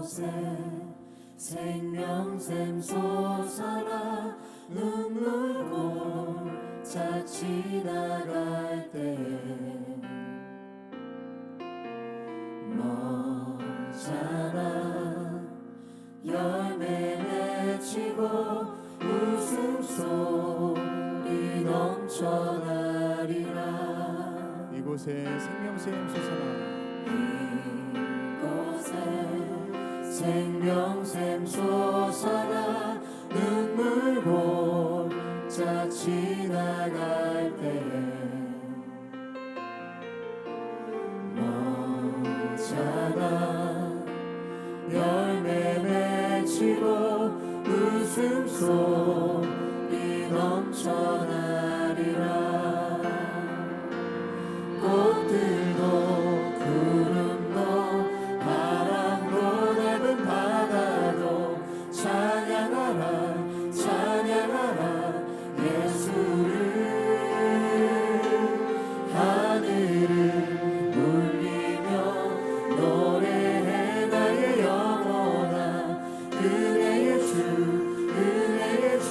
이곳에 생명샘 솟아나 눈물 골짜 지나갈 때에 먼잖아 열매 맺히고 웃음소리 넘쳐나리라. 이곳에 생명샘 솟아나 이곳에 생명샘 솟아나 눈물 골짜 지나갈 때에 먼잖아 열매 맺히고 웃음소리 넘쳐나리라. 꽃들도 구름도 바람도 넓은 바다도 찬양하라 찬양하라 예수를. 하늘을 울리며 노래해 나의 영혼아 은혜의 주 은혜의 주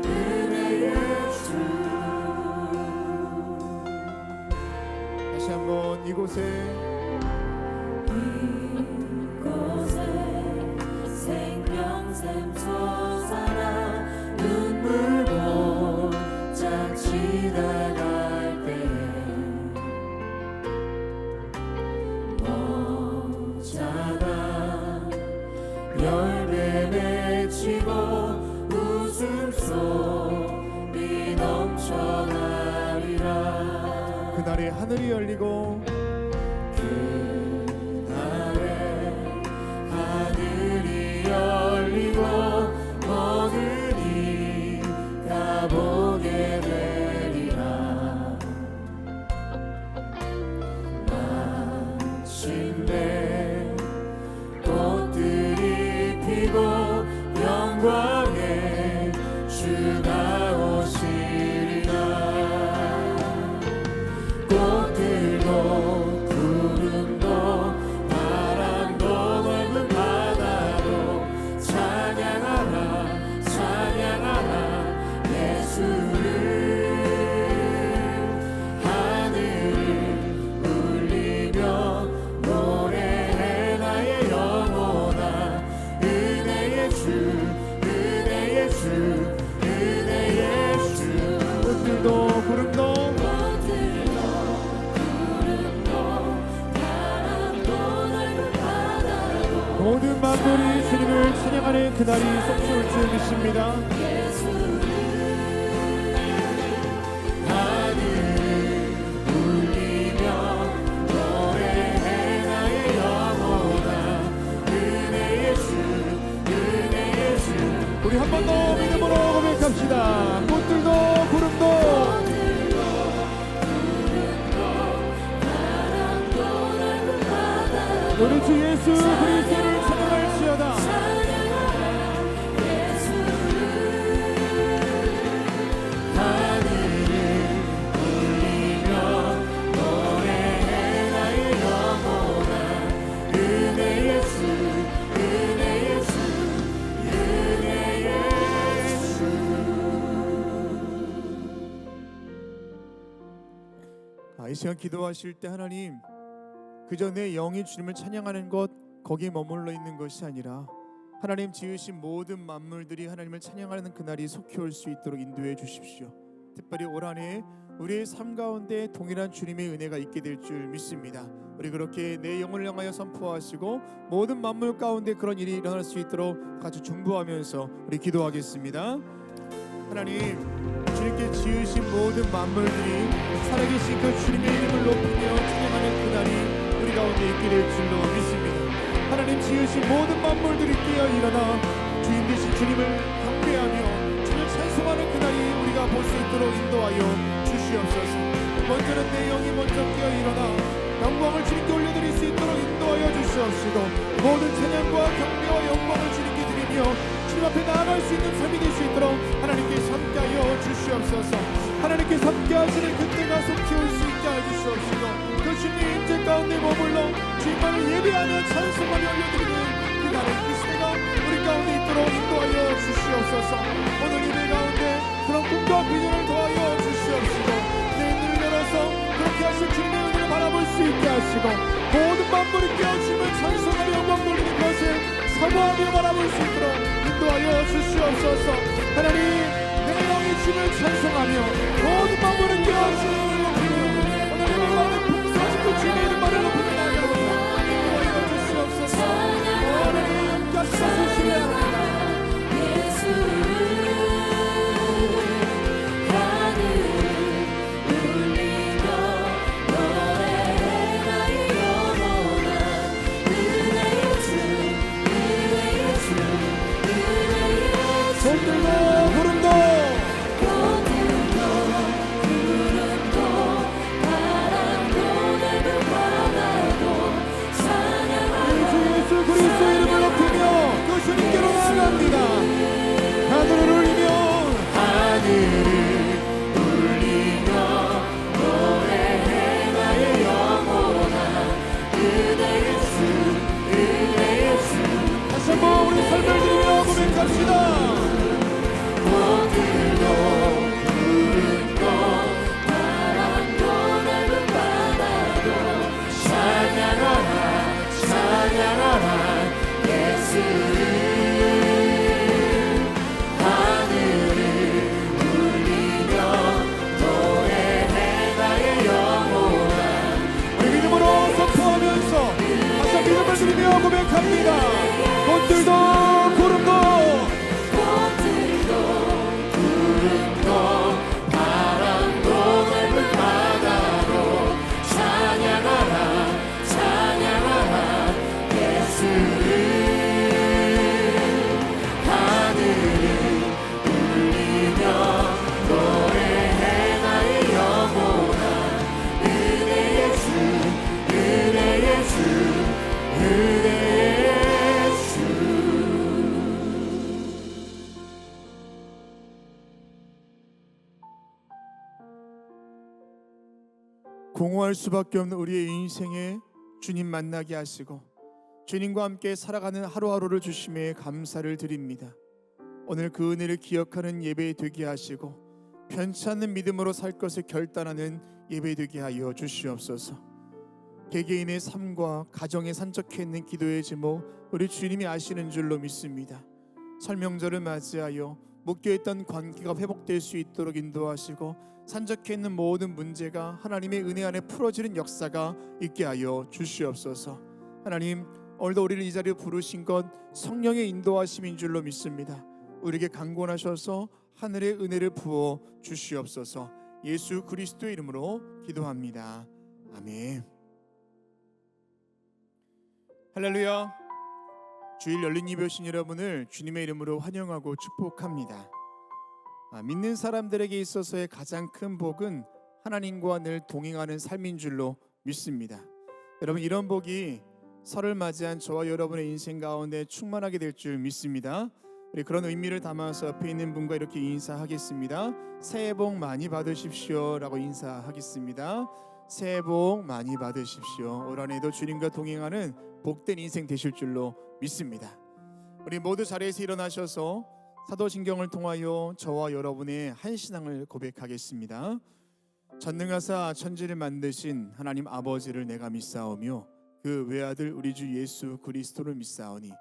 은혜의 주. 다시 한번 이곳에 생명샘 솟아나 눈물 골짜 지나갈 때에 먼잖아 열매 맺히고 웃음소리 넘쳐나리라. 그날에 하늘이 열리고 하늘이 열리고 모든 이가 보게 되리라. 마침내 꽃들이 피고 영광의 주가 오시리라. 꽃들도 구름도 바람도 넓은 바다도 찬양하라 찬양하라 예수를. 하늘을 울리며 노래해 나의 영혼아 은혜의 주 은혜의 주 은혜의 주. 꽃들도 구름도 모든 만물이 주님을 찬양하는 그날이 속시올 줄 믿습니다. 하늘을 울리며 노래해 나의 영혼아 은혜의 주 은혜의 주. 우리 한 번 더 믿음으로 고백합시다. 꽃들도 구름도 우리 주 예수 그리스도를 찬양할지어다. 하늘을 울리며 노래해 나의 영혼아 은혜의 주 은혜의 주 은혜의 주. 이 시간 기도하실 때 하나님 그저 내 영이 주님을 찬양하는 것 거기에 머물러 있는 것이 아니라 하나님 지으신 모든 만물들이 하나님을 찬양하는 그날이 속히 올 수 있도록 인도해 주십시오. 특별히 올 한 해 우리의 삶 가운데 동일한 주님의 은혜가 있게 될 줄 믿습니다. 우리 그렇게 내 영혼을 향하여 선포하시고 모든 만물 가운데 그런 일이 일어날 수 있도록 같이 중보하면서 우리 기도하겠습니다. 하나님 주님께 지으신 모든 만물들이 살아계신 그 주님의 이름을 높이며 찬양하는 그날이 우리 가운데 있게 될 줄로 믿습니다. 하나님 지으신 모든 만물들이 깨어 일어나 주인 되신 주님을 경배하며 주님을 찬송하는 그날이 우리가 볼 수 있도록 인도하여 주시옵소서. 먼저는 내 영이 먼저 깨어 일어나 영광을 주님께 올려드릴 수 있도록 인도하여 주시옵시고 모든 찬양과 경배와 영광을 주님께 드리며 주님 앞에 나아갈 수 있는 삶이 될 수 있도록 하나님께 함께하여 주시옵소서. 하나님께 함께하시는 그때가 속히 올 수 있게 해주시옵시고 그 주님의 임재 가운데 머물러 주님만을 예배하며 찬송하며 올려드리는 있도록 인도하여 주시옵소서. 오늘 예배 가운데 그런 꿈과 비전을 더하여 주시옵시고 내 눈을 열어서 그렇게 하실 주님의 은혜를 바라볼 수 있게 하시고 모든 만물이 깨어주면 찬송하며 영광 돌리는 것을 사모하며 바라볼 수 있도록 인도하여 주시옵소서. 하나님 내 영이 주를 찬송하며 모든 만물을 깨어주는 오늘 예배가운데 풍성하시고 주님의 이름만을 높이며 나아가옵니다. 인도하여 주시옵소서. 하나님 함께 하시옵소서. 주시옵소서. 고백합니다. 꽃들도 구름도 바람도 넓은 바다로 찬양하라 찬양하라 예수를 하늘을 울리며 노래해 나의 영혼아 은혜의 주 은혜의 주 은혜의 주. 공허할 수밖에 없는 우리의 인생에 주님 만나게 하시고 주님과 함께 살아가는 하루하루를 주심에 감사를 드립니다. 오늘 그 은혜를 기억하는 예배 되게 하시고 편치 않는 믿음으로 살 것을 결단하는 예배 되게 하여 주시옵소서. 개개인의 삶과 가정에 산적해 있는 기도의 제목 우리 주님이 아시는 줄로 믿습니다. 설명절을 맞이하여 묶여있던 관계가 회복될 수 있도록 인도하시고 산적해 있는 모든 문제가 하나님의 은혜 안에 풀어지는 역사가 있게 하여 주시옵소서. 하나님 오늘도 우리를 이 자리에 부르신 것 성령의 인도하심인 줄로 믿습니다. 우리에게 강권하셔서 하늘의 은혜를 부어 주시옵소서. 예수 그리스도의 이름으로 기도합니다. 아멘. 할렐루야. 주일 열린 예배오신 여러분을 주님의 이름으로 환영하고 축복합니다. 믿는 사람들에게 있어서의 가장 큰 복은 하나님과 늘 동행하는 삶인 줄로 믿습니다. 여러분 이런 복이 설을 맞이한 저와 여러분의 인생 가운데 충만하게 될 줄 믿습니다. 우리 그런 의미를 담아서 옆에 있는 분과 이렇게 인사하겠습니다. 새해 복 많이 받으십시오 라고 인사하겠습니다. 새해 복 많이 받으십시오. 올 한해도 주님과 동행하는 복된 인생 되실 줄로 믿습니다. 우리 모두 자리에서 일어나셔서 사도신경을 통하여 저와 여러분의 한 신앙을 고백하겠습니다. 전능하사 천지를 만드신 하나님 아버지를 내가 믿사오며 그 외아들 우리 주 예수 그리스도를 믿사오니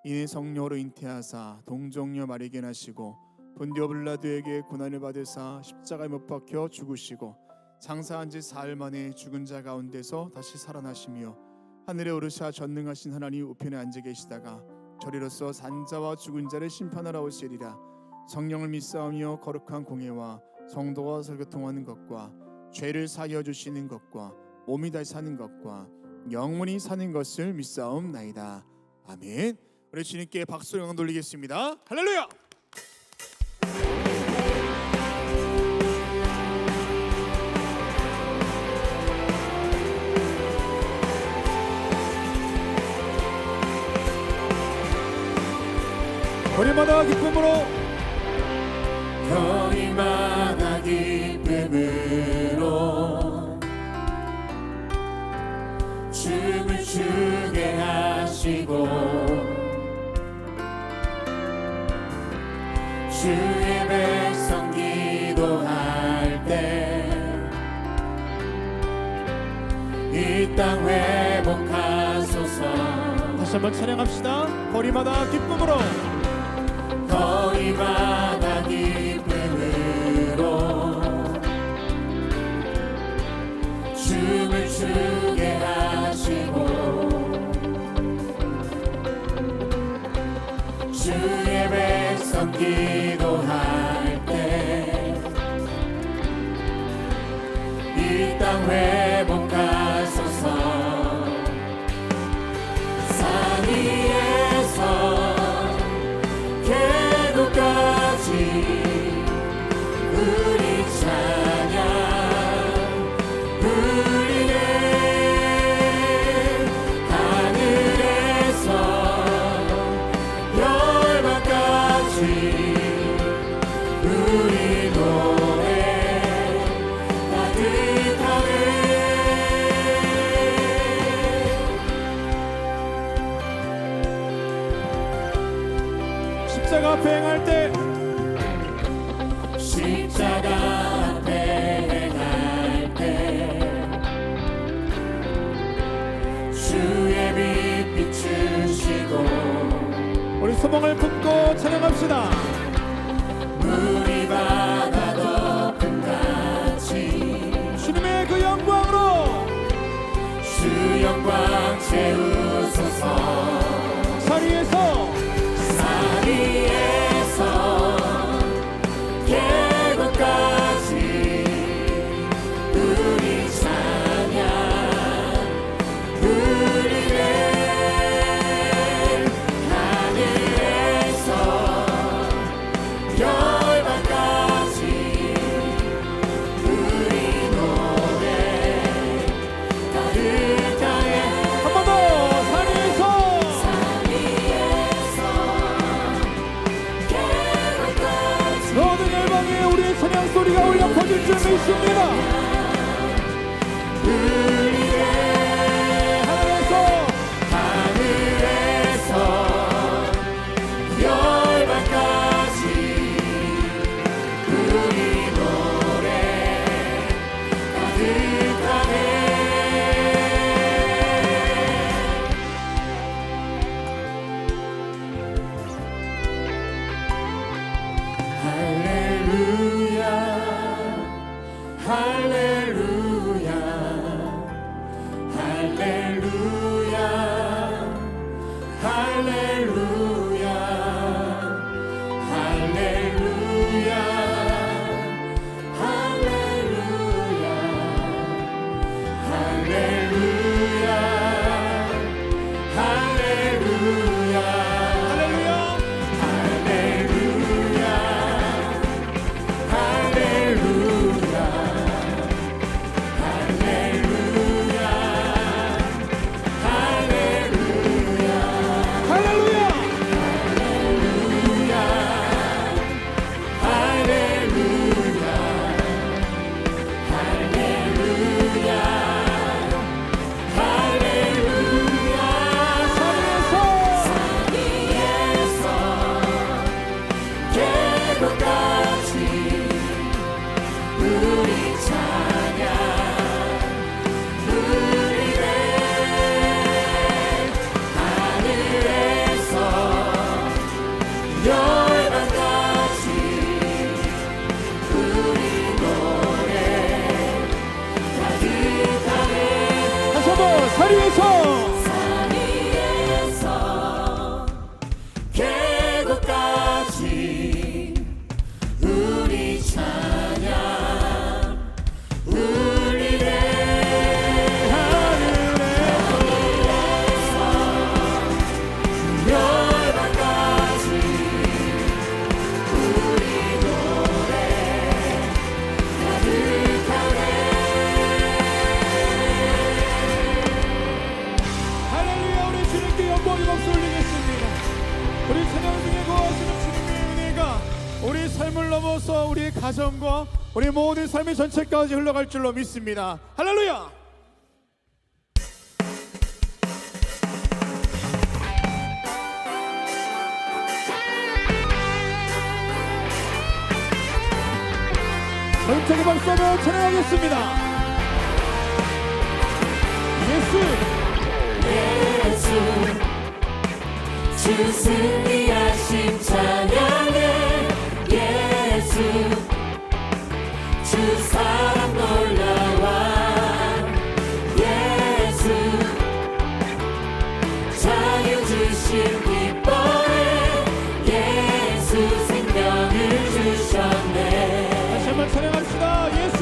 이는 성령으로 잉태하사 동정녀 마리아에게 나시고 본디오 빌라도에게 고난을 받으사 십자가에 못 박혀 죽으시고 장사한 지 사흘 만에 죽은 자 가운데서 다시 살아나시며 하늘에 오르사 전능하신 하나님 우편에 앉아 계시다가 저리로서 산자와 죽은 자를 심판하러 오시리라. 성령을 믿사오며 거룩한 공예와 성도와 설교통하는 것과 죄를 사하여 주시는 것과 몸이 다시 사는 것과 영원히 사는 것을 믿사옵나이다. 아멘. 우리 주님께 박수 영광 돌리겠습니다. 할렐루야. 거리마다 기쁨으로 거리마다 기쁨으로 춤을 추게 하시고 주의 백성 기도할 때 이 땅 회복하소서. 다시 한번 찬양합시다. 거리마다 기쁨으로, 거리마다 기쁨으로 춤을 추게 하시고 주의 백성 기도할 때 이 땅 회복하소서. 산 위에서 계곡까지 우리 찬양 울리네. 하늘에서 열방까지 우리 노래 가득하네. 십자가 앞에 행할 때, 십자가 앞에 행할 때 주의 빛 비추시고 우리 소망을 품고 찬양합시다. 물이 바다 덮음같이 주님의 그 영광으로 주 영광 채우소서. 산 위에서 산 위에서 계곡까지 우리 찬양 울리네. 하늘에서 열방까지 우리 노래 가득하네. 한 번 더. 산 위에서 산 위에서 계곡까지 모든 열방에 우리의 찬양 소리가 울려 퍼질 줄 믿습니다. 울리네. 하늘에서 하늘에서 열방까지 우리 노래 가득하네. 할렐루야 할렐루야 할렐루야 할렐루야 할렐루야 할렐루야 할렐루야 할렐루야 할렐루야. 할렐루야 산 위에서 산 위에서 계곡까지 우리 찬양 울리네. 하늘에서 열방까지 우리 노래 가득하네. 할렐루야. 우리 주님께 영광의 박수 올리겠습니다. 우리 찬양 중에 거하시는 주님의 은혜가 우리 삶을 넘어서 우리의 가정과 우리 모든 삶의 전체까지 흘러갈 줄로 믿습니다. 할렐루야. 박수 한번 찬양하겠습니다. 예수 주 승리하신 찬양해 예수 주 사랑 놀라와 예수 자유 주신 기뻐해 예수 생명을 주셨네. 다시 한번 찬양합시다. 예수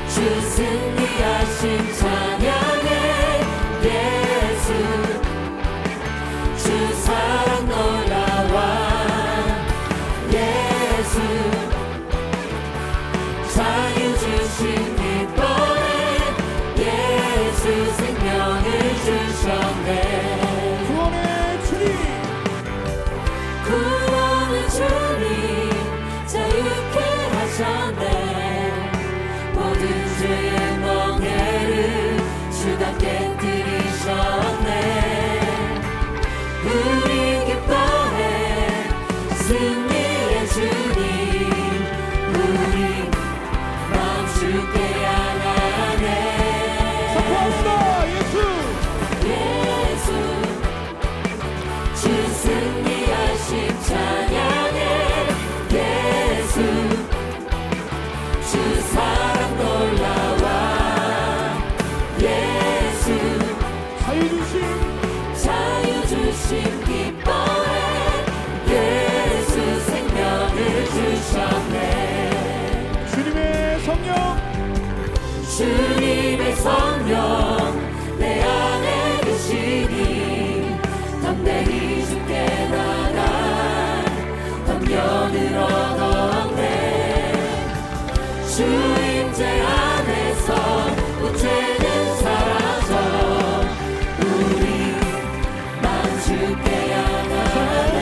주 승리하신 찬양해 예수 주 사랑 놀라와 예수 자유 주신 기뻐해 예수 생명을 주셨네. 구원의 주님 구원의 주님 자유케 하셨네. 모든 죄의 멍에를 주가 깨뜨리셨네. 우리 기뻐해 승리의 주님 우리 마음 주께 향하네. 선포합시다. 예수 주 승리하신 찬양해 예수 주 사랑 놀라와 예수 자유 주신 기뻐해 예수 생명을 주셨네. 주님의 성령 내 안에 계시니 담대히 주께 나가 담력을 얻었네. 주 임재 안에서 문제는 사라져 우리 마음 주께 향하네.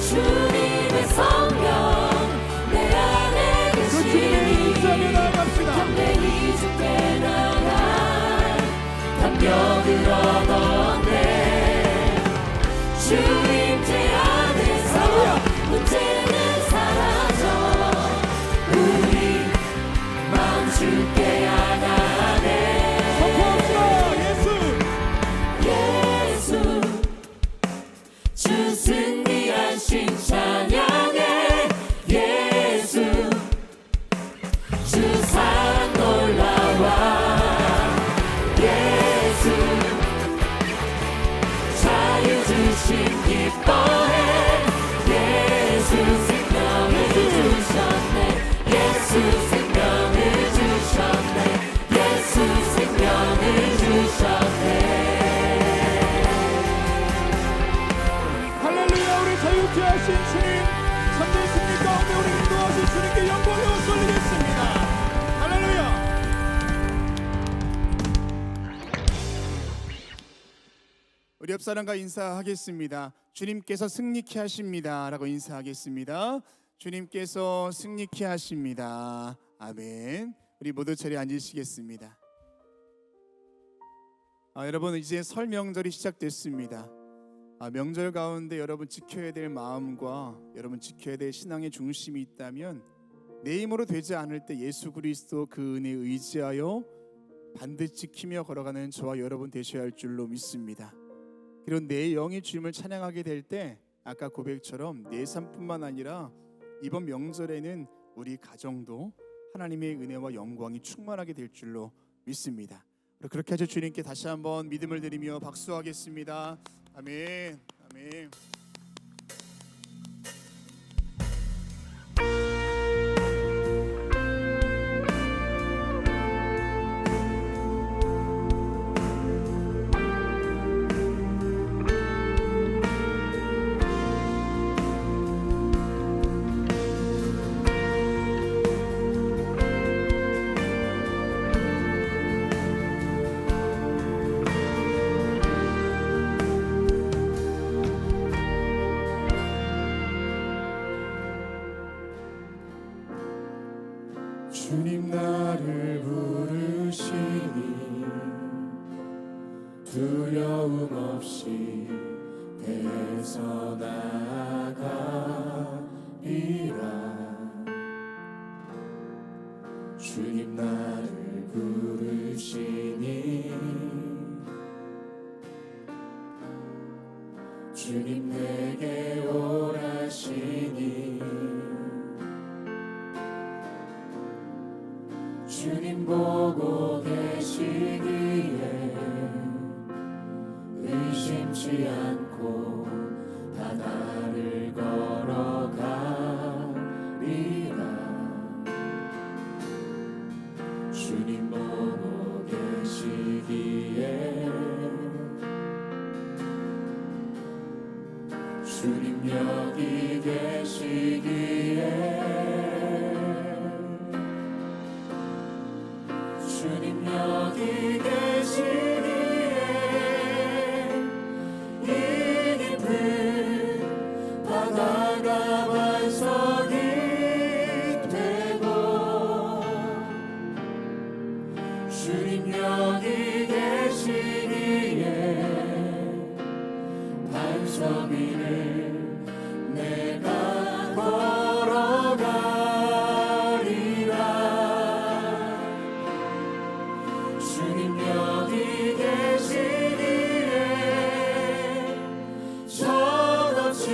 주님의 성령 내 안에 계시니 담대히 주께 나가 담력을 얻었네. 주 임재 안에서 문제는 사라져 우리 마음 주께 향하네. 예수 주 승리하신 찬양해 예수 주 사랑 놀라와 예수 자유 주신 기뻐해 예수 생명을 주셨네. 예수 생명을 주셨네. 예수 생명을 주셨네. 할렐루야. 우리 자유케 하신 주님 참된 승리 가운데 우리 인도하신 주님께 영광을 돌리겠습니다. 할렐루야. 우리 옆 사람과 인사하겠습니다. 주님께서 승리케 하십니다 라고 인사하겠습니다. 주님께서 승리케 하십니다. 아멘. 우리 모두 자리에 앉으시겠습니다. 여러분 이제 설 명절이 시작됐습니다. 명절 가운데 여러분 지켜야 될 마음과 여러분 지켜야 될 신앙의 중심이 있다면 내 힘으로 되지 않을 때 예수 그리스도 그 은혜에 의지하여 반드시 지키며 걸어가는 저와 여러분 되셔야 할 줄로 믿습니다. 그리고 내 영이 주님을 찬양하게 될 때 아까 고백처럼 내 삶뿐만 아니라 이번 명절에는 우리 가정도 하나님의 은혜와 영광이 충만하게 될 줄로 믿습니다. 그렇게 해서 주님께 다시 한번 믿음을 드리며 박수하겠습니다. 아멘. 아멘. 주님 나를 부르시니 두려움 없이 해서 나아가리라. 주님 나를 부르시니 주님 내게 오라시니 주님 보고 계시기에 의심치 않고 바다를 걸어가리라. 주님 보고 계시기에 주님 여기 계시기에 주님 여기 계시기에 이 깊은 바다가 반석이 되고 주님 여기 계시기에 반석 위를 내가 걸어가리라. 주님 여기 계시기에 정없이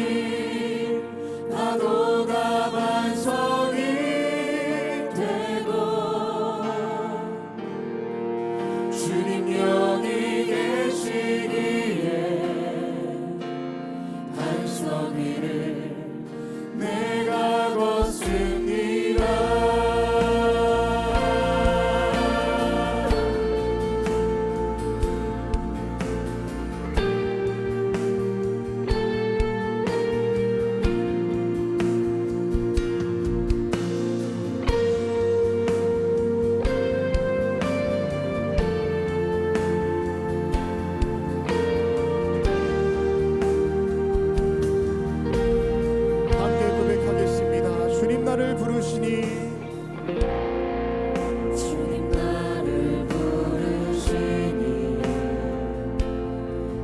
파도가 반석이 되고 주님 여기 계시기에 반석 위를 내가 걷습니다. 함께 고백하겠습니다. 주님 나를 부르시니 주님 나를 부르시니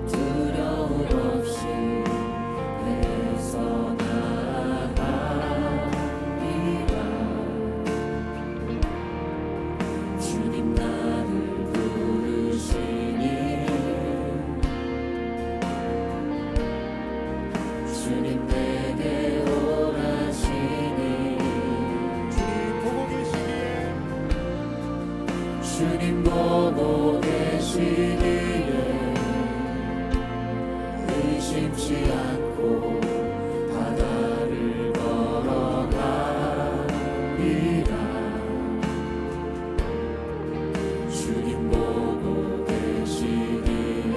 두려움 없이 해서 나아가리라. 주님 나를 부르시니 주님 내게 오라시니 주님 보고 계시기에 의심치 않고 바다를 걸어가리라. 주님 보고 계시기에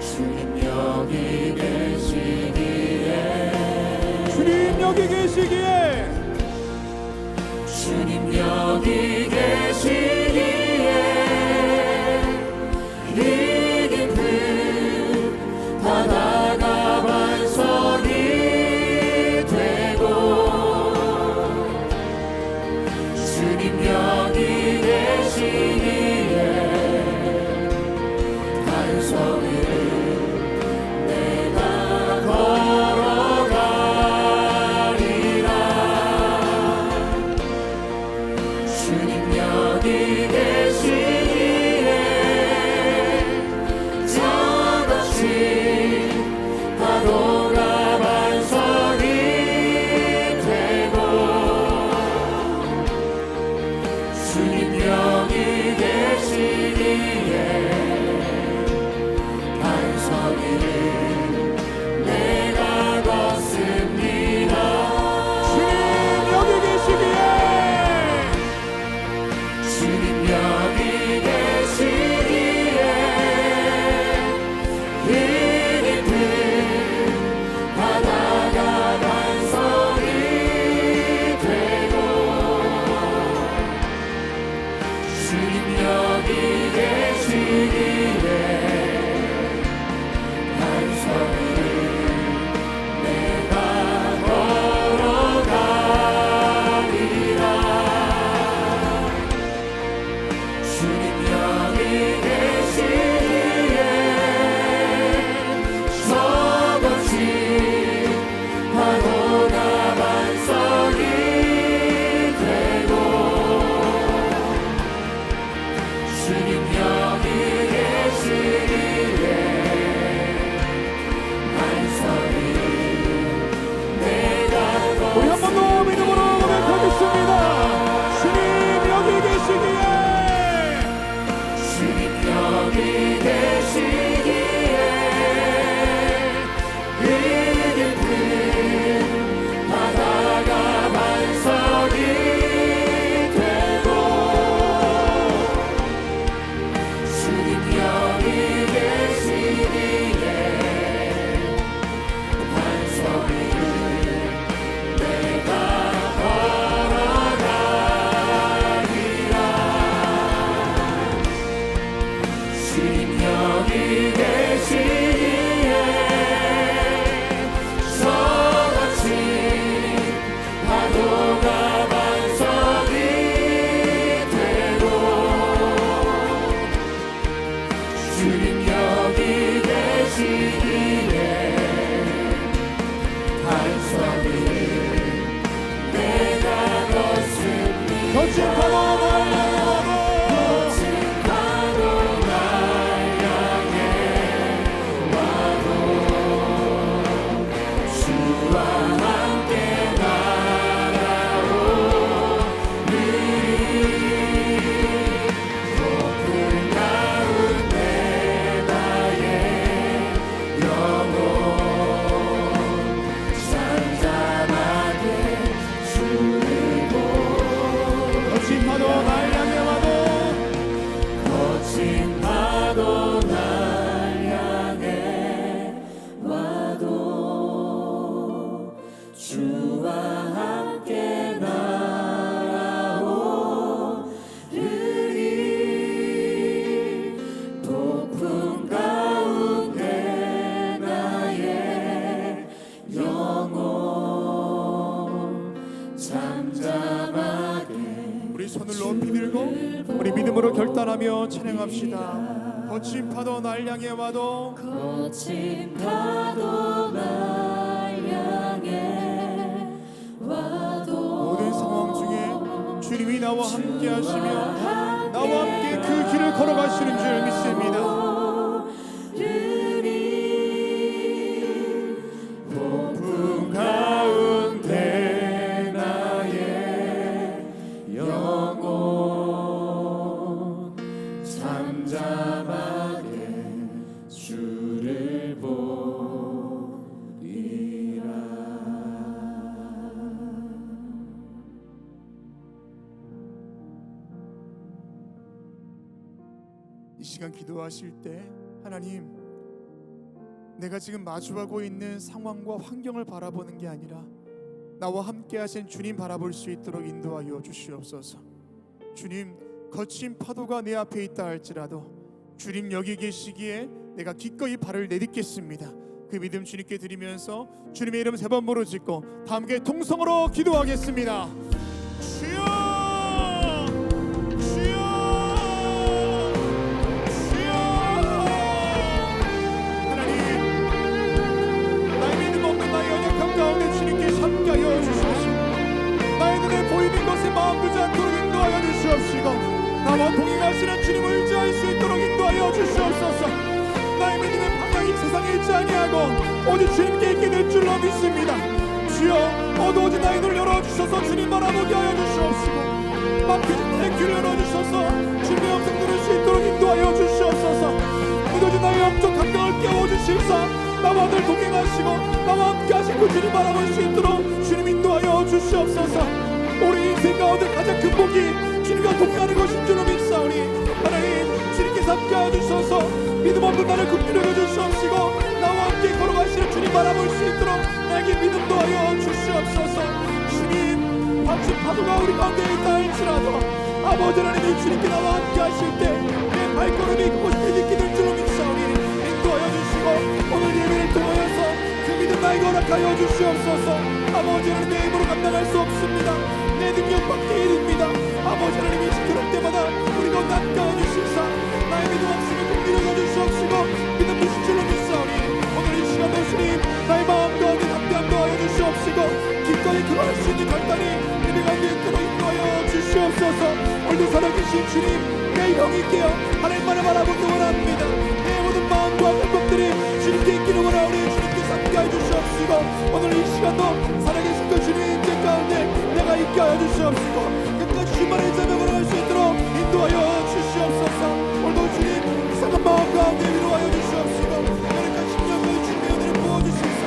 주님 여기 계시기에 주님 여기 계시기에 주님 여기 계시기에 이 깊은 바다가 반석이 되고 주님 여기 계시기에 반석 위를 내가 걸어가리라. 주님 여기 손을 높이 들고 우리 믿음으로 결단하며 찬양합시다. 거친 파도 날 향해 와도 거친 파도 날 향해 와도 모든 상황 중에 주님이 나와 함께 하시며 나와 함께 그 길을 걸어가시는 줄 믿습니다. 폭풍 가운데 나의 영혼 잠잠하게 주를 보리라. 이 시간 기도하실 때 하나님, 내가 지금 마주하고 있는 상황과 환경을 바라보는 게 아니라 나와 함께 하신 주님 바라볼 수 있도록 인도하여 주시옵소서. 주님, 거친 파도가 내 앞에 있다 할지라도 주님 여기 계시기에 내가 기꺼이 발을 내딛겠습니다. 그 믿음 주님께 드리면서 주님의 이름 3번 부르짖고 다 함께 통성으로 기도하겠습니다. 주여, 주여, 주여. 하나님, 나의 믿음 없는 나의 연약함 가운데 주님께 함께하여 주시옵시고 나의 눈에 보이는 것에 마음 두지 않도록 인도하여 주시옵시고 나와 동행하시는 주님을 의지할 수 있도록 인도하여 주시옵소서. 나의 믿음의 방향이 세상에 있지 아니하고 오직 주님께 있게 될 줄로 믿습니다. 주여, 어두워진 나의 눈을 열어주셔서 주님 바라보게 하여 주시옵시고 막혀진 나의 귀를 열어주셔서 주님의 음성 들을 수 있도록 인도하여 주시옵소서. 무뎌진 나의 영적 감각을 깨워주시옵사 나와 늘 동행하시고 나와 함께 하신 그 주님 바라볼 수 있도록 주님 인도하여 주시옵소서. 우리 인생 가운데 가장 큰 복이 주님과 동행하는 것인 줄로 믿사오니 하나님, 주님께서 함께하여 주셔서 믿음 없는 나를 극률하여 주시옵시고 나와 함께 걸어가시는 주님 바라볼 수 있도록 나에게 믿음도 하여 주시옵소서. 주님, 거친 파도가 우리 가운데 있다 할지라도 아버지 하나님이 주님께 나와 함께 하실 때 내 발걸음이 그곳에 있게 될 줄로 믿사오니 인도하여 주시고 오늘 예배를 통하여서 그 믿음 나에게 허락하여 주시옵소서. 아버지 하나님, 내 힘으로 감당할 수 없습니다. 내 능력 밖에 일입니다. 아버지 하나님이 시끄러울 때마다 우리가 낫게 해주실사 나의 믿음 없음을 공들여 주시옵시고 믿음 주실 줄로 믿사오니 오늘 이 시간에 주님 나의 마음 가운데 담대함도 하여 주시옵시고 기꺼이 그러할 수 있는 결단이 예배 가운데 있도록 인도하여 주시옵소서. 오늘도 살아계신 주님, 내 영이께요 하나님만을 바라보기 원합니다. 내 모든 마음과 생각들이 주님께 있기를 원하오니 주님께서 함께하여 주시옵시고 오늘 이 시간도 살아계신 그 주님의 인재 가운데 내가 있게 하여 주시옵시고 끝까지 주님만의 자며 걸어갈 수 있도록 인도하여 주시옵소서. 오늘도 주님 이상한 마음 가운데 위로하여 주시옵시고 여러분 심령을 주님의 은혜를 부어주시옵소서.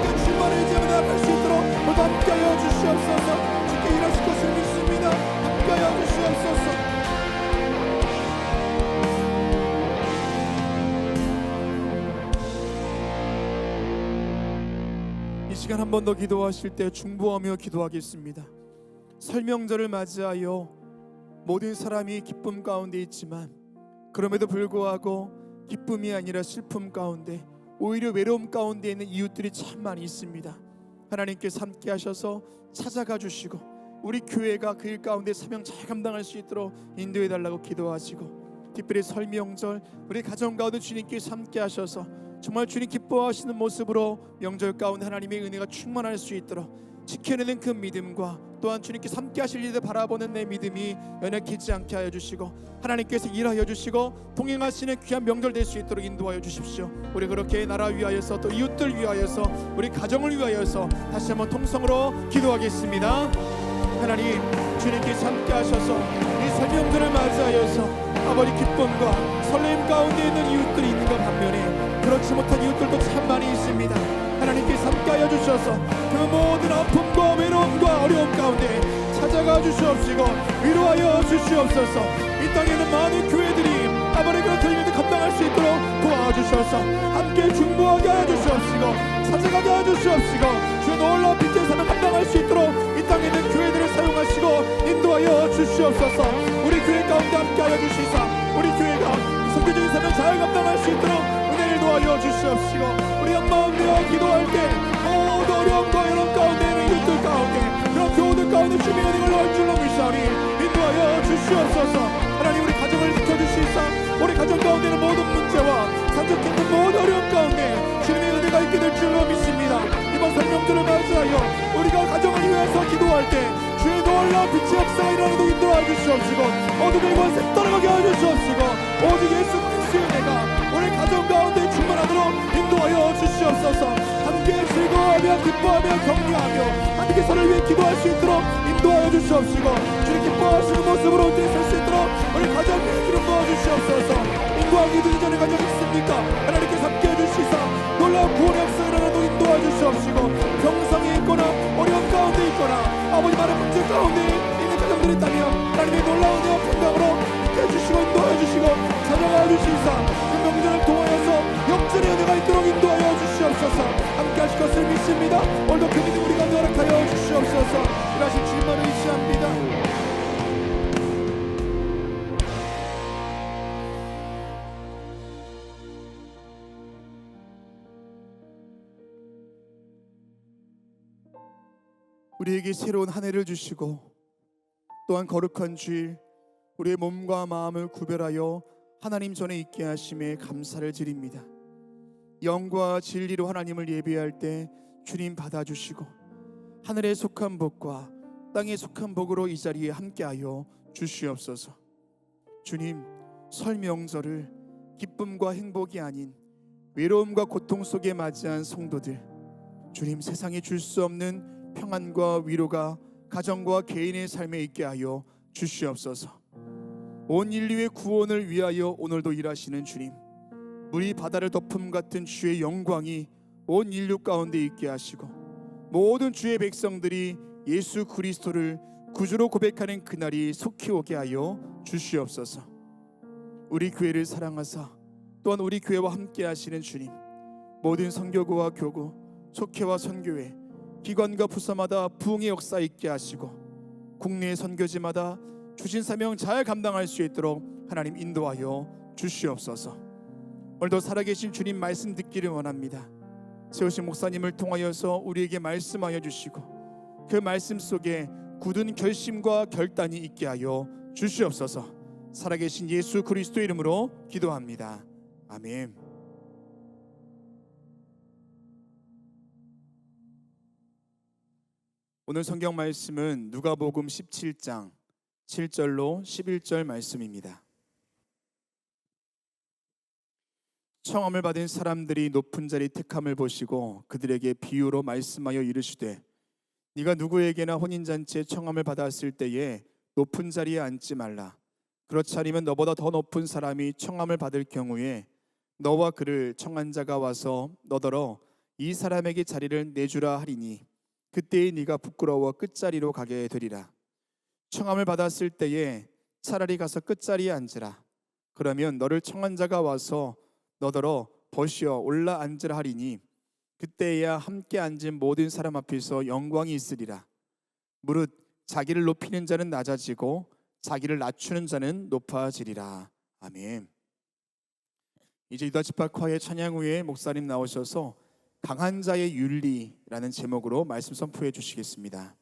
끝까지 주님만의 자며 나아갈 수 있도록 모두 함께하여 주시옵소서. 주께 일하실 것을 믿습니다. 함께하여 주시옵소서. 이 시간 한 번 더 기도하실 때 중보하며 기도하겠습니다. 설명절을 맞이하여 모든 사람이 기쁨 가운데 있지만 그럼에도 불구하고 기쁨이 아니라 슬픔 가운데 오히려 외로움 가운데 있는 이웃들이 참 많이 있습니다. 하나님께서 함께 하셔서 찾아가 주시고 우리 교회가 그 일 가운데 사명 잘 감당할 수 있도록 인도해 달라고 기도하시고 특별히 설명절 우리 가정 가운데 주님께서 함께 하셔서 정말 주님 기뻐하시는 모습으로 명절 가운데 하나님의 은혜가 충만할 수 있도록 지켜내는 그 믿음과 또한 주님께서 함께 하실 일을 바라보는 내 믿음이 연약해지지 않게 하여 주시고 하나님께서 일하여 주시고 동행하시는 귀한 명절 될 수 있도록 인도하여 주십시오. 우리 그렇게 나라 위하여서 또 이웃들 위하여서 우리 가정을 위하여서 다시 한번 통성으로 기도하겠습니다. 하나님, 주님께서 함께 하셔서 이 설명절을 맞이하여서 아버지 기쁨과 설렘 가운데 있는 이웃들이 있는 것 반면에 그렇지 못한 이웃들도 참 많이 있습니다. 하나님께서 함께하여 주셔서 그 모든 아픔과 외로움과 어려움 가운데 찾아가 주시옵시고 위로하여 주시옵소서. 이 땅에는 많은 교회들이 아버지 그런 일을 감당할 수 있도록 도와주셔서 함께 중보하게 하여 주시옵시고 찾아가게 하여 주시옵시고 주 놀라운 빛의 삶을 감당할 수 있도록 이 땅에 있는 교회들을 사용하시고 인도하여 주시옵소서. 우리 교회 가운데 함께하여 주시사 우리 교회가 성교적인 삶을 잘 감당할 수 있도록 은혜를 도와여 주시옵시고 우리 한 마음 되어 기도할 때 모든 어려움과 여론 가운데 있는 이웃들 가운데 그런 교우들 가운데 주님의 은혜를 넣을 줄로 믿사오니 인도하여 주시옵소서. 하나님 우리 가정을 지켜주시사 우리 가정 가운데 있는 모든 문제와 산적했는 모든 어려움 가운데 주님의 은혜가 있게 될 줄로 믿습니다. 이번 설명절을 맞이하여 우리가 가정을 위해서 기도할 때 주의 놀라운 빛의 역사가 일어나도 인도하여 주시옵시고 어둠의 권세 떠나가게 하여 주시옵시고 오직 예수 그리스도의 은혜가 우리 가정 가운데 충만하도록 인도하여 주시옵소서. 함께 즐거워하며 기뻐하며 격려하며 함께 서로를 위해 기도할 수 있도록 인도하여 주시옵시고 주님 기뻐하시는 모습으로 언제 설 수 있도록 우리 가정 위에 기름 부어 주시옵소서. 인도하기 되기 전에 가정 있습니까? 하나님께서 함께 해주시사 놀라운 구원의 역사가 일어나도 인도하여 주시옵시고 병상에 있거나 어려움 가운데 있거나 아버지 많은 문제 가운데 있는 가정들이 있다면 하나님의 놀라운 은혜와 평강으로 해주시고 인도하여 주시고 찾아가 주시사 명절을 통하여서 역전의 은혜가 있도록 인도하여 주시옵소서. 함께 하실 것을 믿습니다. 오늘도 그 믿음 우리가 허락하여 주시옵소서. 일하신 주님만을 의시합니다. 우리에게 새로운 한 해를 주시고 또한 거룩한 주일 우리의 몸과 마음을 구별하여 하나님 전에 있게 하심에 감사를 드립니다. 영과 진리로 하나님을 예배할 때 주님 받아주시고 하늘에 속한 복과 땅에 속한 복으로 이 자리에 함께하여 주시옵소서. 주님, 설 명절을 기쁨과 행복이 아닌 외로움과 고통 속에 맞이한 성도들, 주님 세상에 줄 수 없는 평안과 위로가 가정과 개인의 삶에 있게 하여 주시옵소서. 온 인류의 구원을 위하여 오늘도 일하시는 주님, 물이 바다를 덮음 같은 주의 영광이 온 인류 가운데 있게 하시고 모든 주의 백성들이 예수 그리스도를 구주로 고백하는 그날이 속히 오게 하여 주시옵소서. 우리 교회를 사랑하사 또한 우리 교회와 함께 하시는 주님, 모든 선교구와 교구, 속회와 선교회, 기관과 부서마다 부흥의 역사 있게 하시고 국내 선교지마다 주신 사명 잘 감당할 수 있도록 하나님 인도하여 주시옵소서. 오늘도 살아계신 주님 말씀 듣기를 원합니다. 세우신 목사님을 통하여서 우리에게 말씀하여 주시고 그 말씀 속에 굳은 결심과 결단이 있게 하여 주시옵소서. 살아계신 예수 그리스도 이름으로 기도합니다. 아멘. 오늘 성경 말씀은 누가복음 17장 7절로 11절 말씀입니다. 청함을 받은 사람들이 높은 자리 택함을 보시고 그들에게 비유로 말씀하여 이르시되 네가 누구에게나 혼인잔치에 청함을 받았을 때에 높은 자리에 앉지 말라. 그렇지 않으면 너보다 더 높은 사람이 청함을 받을 경우에 너와 그를 청한 자가 와서 너더러 이 사람에게 자리를 내주라 하리니 그때에 네가 부끄러워 끝자리로 가게 되리라. 청함을 받았을 때에 차라리 가서 끝자리에 앉으라. 그러면 너를 청한 자가 와서 너더러 버시어 올라 앉으라 하리니 그때야 함께 앉은 모든 사람 앞에서 영광이 있으리라. 무릇 자기를 높이는 자는 낮아지고 자기를 낮추는 자는 높아지리라. 아멘. 이제 유다 집합화의 찬양 후에 목사님 나오셔서 강한 자의 윤리라는 제목으로 말씀 선포해 주시겠습니다.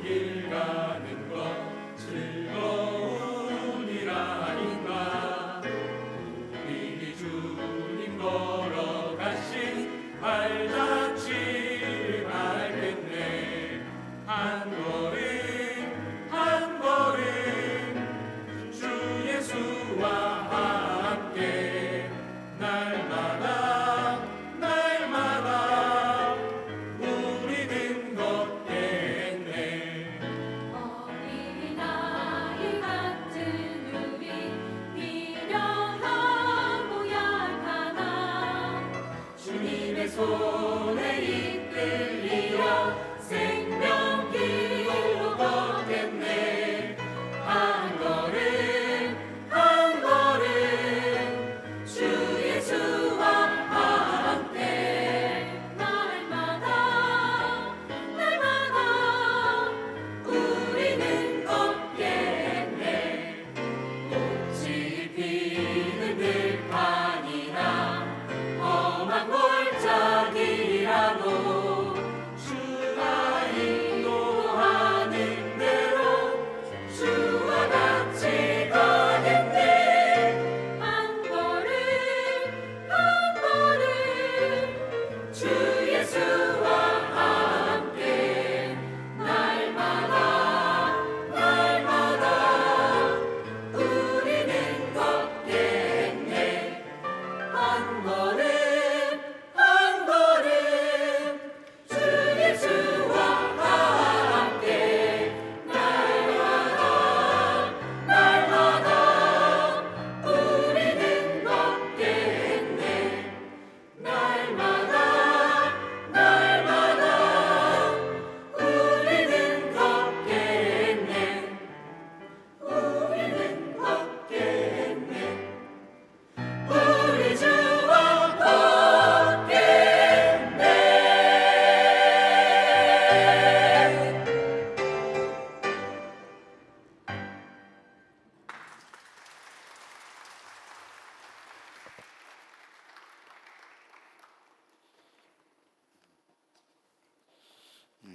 길 가는 것 즐거움이라 아닌가. 우리 주님 걸어가신 발자취를 밟겠네. 한 걸음 한 걸음 주 예수와 함께 날마다 날마다 우리는 걷겠네.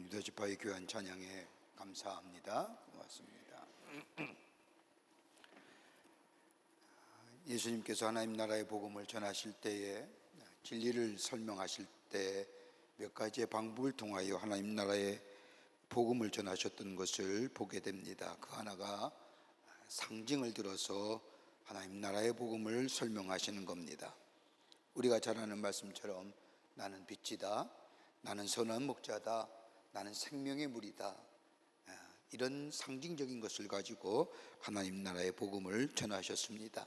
기도지파의 귀한 찬양에 감사합니다. 고맙습니다. 예수님께서 하나님 나라의 복음을 전하실 때에 진리를 설명하실 때 몇 가지의 방법을 통하여 하나님 나라의 복음을 전하셨던 것을 보게 됩니다. 그 하나가 상징을 들어서 하나님 나라의 복음을 설명하시는 겁니다. 우리가 잘 아는 말씀처럼 나는 빛이다, 나는 선한 목자다, 나는 생명의 물이다, 이런 상징적인 것을 가지고 하나님 나라의 복음을 전하셨습니다.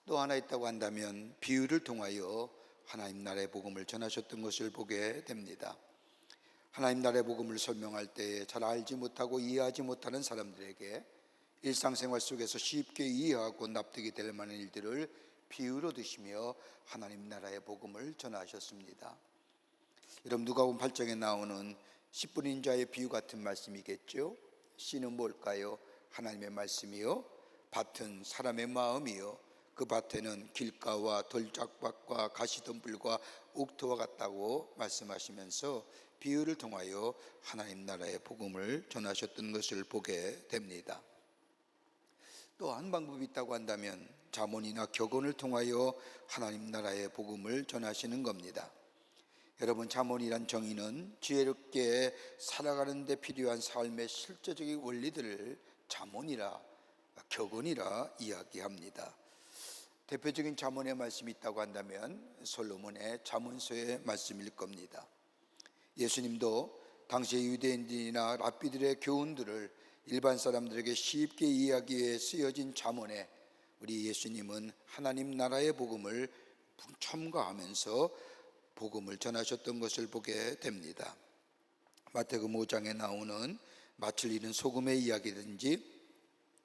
또 하나 있다고 한다면 비유를 통하여 하나님 나라의 복음을 전하셨던 것을 보게 됩니다. 하나님 나라의 복음을 설명할 때 잘 알지 못하고 이해하지 못하는 사람들에게 일상생활 속에서 쉽게 이해하고 납득이 될 만한 일들을 비유로 드시며 하나님 나라의 복음을 전하셨습니다. 여러분, 누가복음 8장에 나오는 10분 인자의 비유 같은 말씀이겠죠. 씨는 뭘까요? 하나님의 말씀이요, 밭은 사람의 마음이요, 그 밭에는 길가와 돌짝밭과 가시덤불과 옥토와 같다고 말씀하시면서 비유를 통하여 하나님 나라의 복음을 전하셨던 것을 보게 됩니다. 또 한 방법이 있다고 한다면 자문이나 격언을 통하여 하나님 나라의 복음을 전하시는 겁니다. 여러분, 자문이란 정의는 지혜롭게 살아가는 데 필요한 삶의 실제적인 원리들을 자문이라, 격언이라 이야기합니다. 대표적인 자문의 말씀이 있다고 한다면 솔로몬의 자문서의 말씀일 겁니다. 예수님도 당시의 유대인들이나 랍비들의 교훈들을 일반 사람들에게 쉽게 이해하기 위해 쓰여진 자문에 우리 예수님은 하나님 나라의 복음을 첨가하면서 복음을 전하셨던 것을 보게 됩니다. 마태복음 5장에 나오는 마칠 잃은 소금의 이야기든지,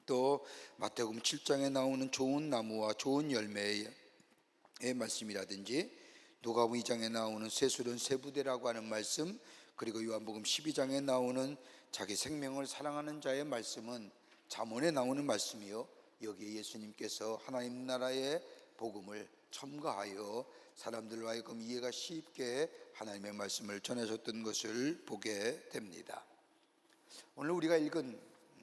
또 마태복음 7장에 나오는 좋은 나무와 좋은 열매의 말씀이라든지, 누가복음 2장에 나오는 세술은 세부대라고 하는 말씀, 그리고 요한복음 12장에 나오는 자기 생명을 사랑하는 자의 말씀은 잠언에 나오는 말씀이요, 여기에 예수님께서 하나님 나라의 복음을 첨가하여 사람들로 하여금 이해가 쉽게 하나님의 말씀을 전하셨던 것을 보게 됩니다. 오늘 우리가 읽은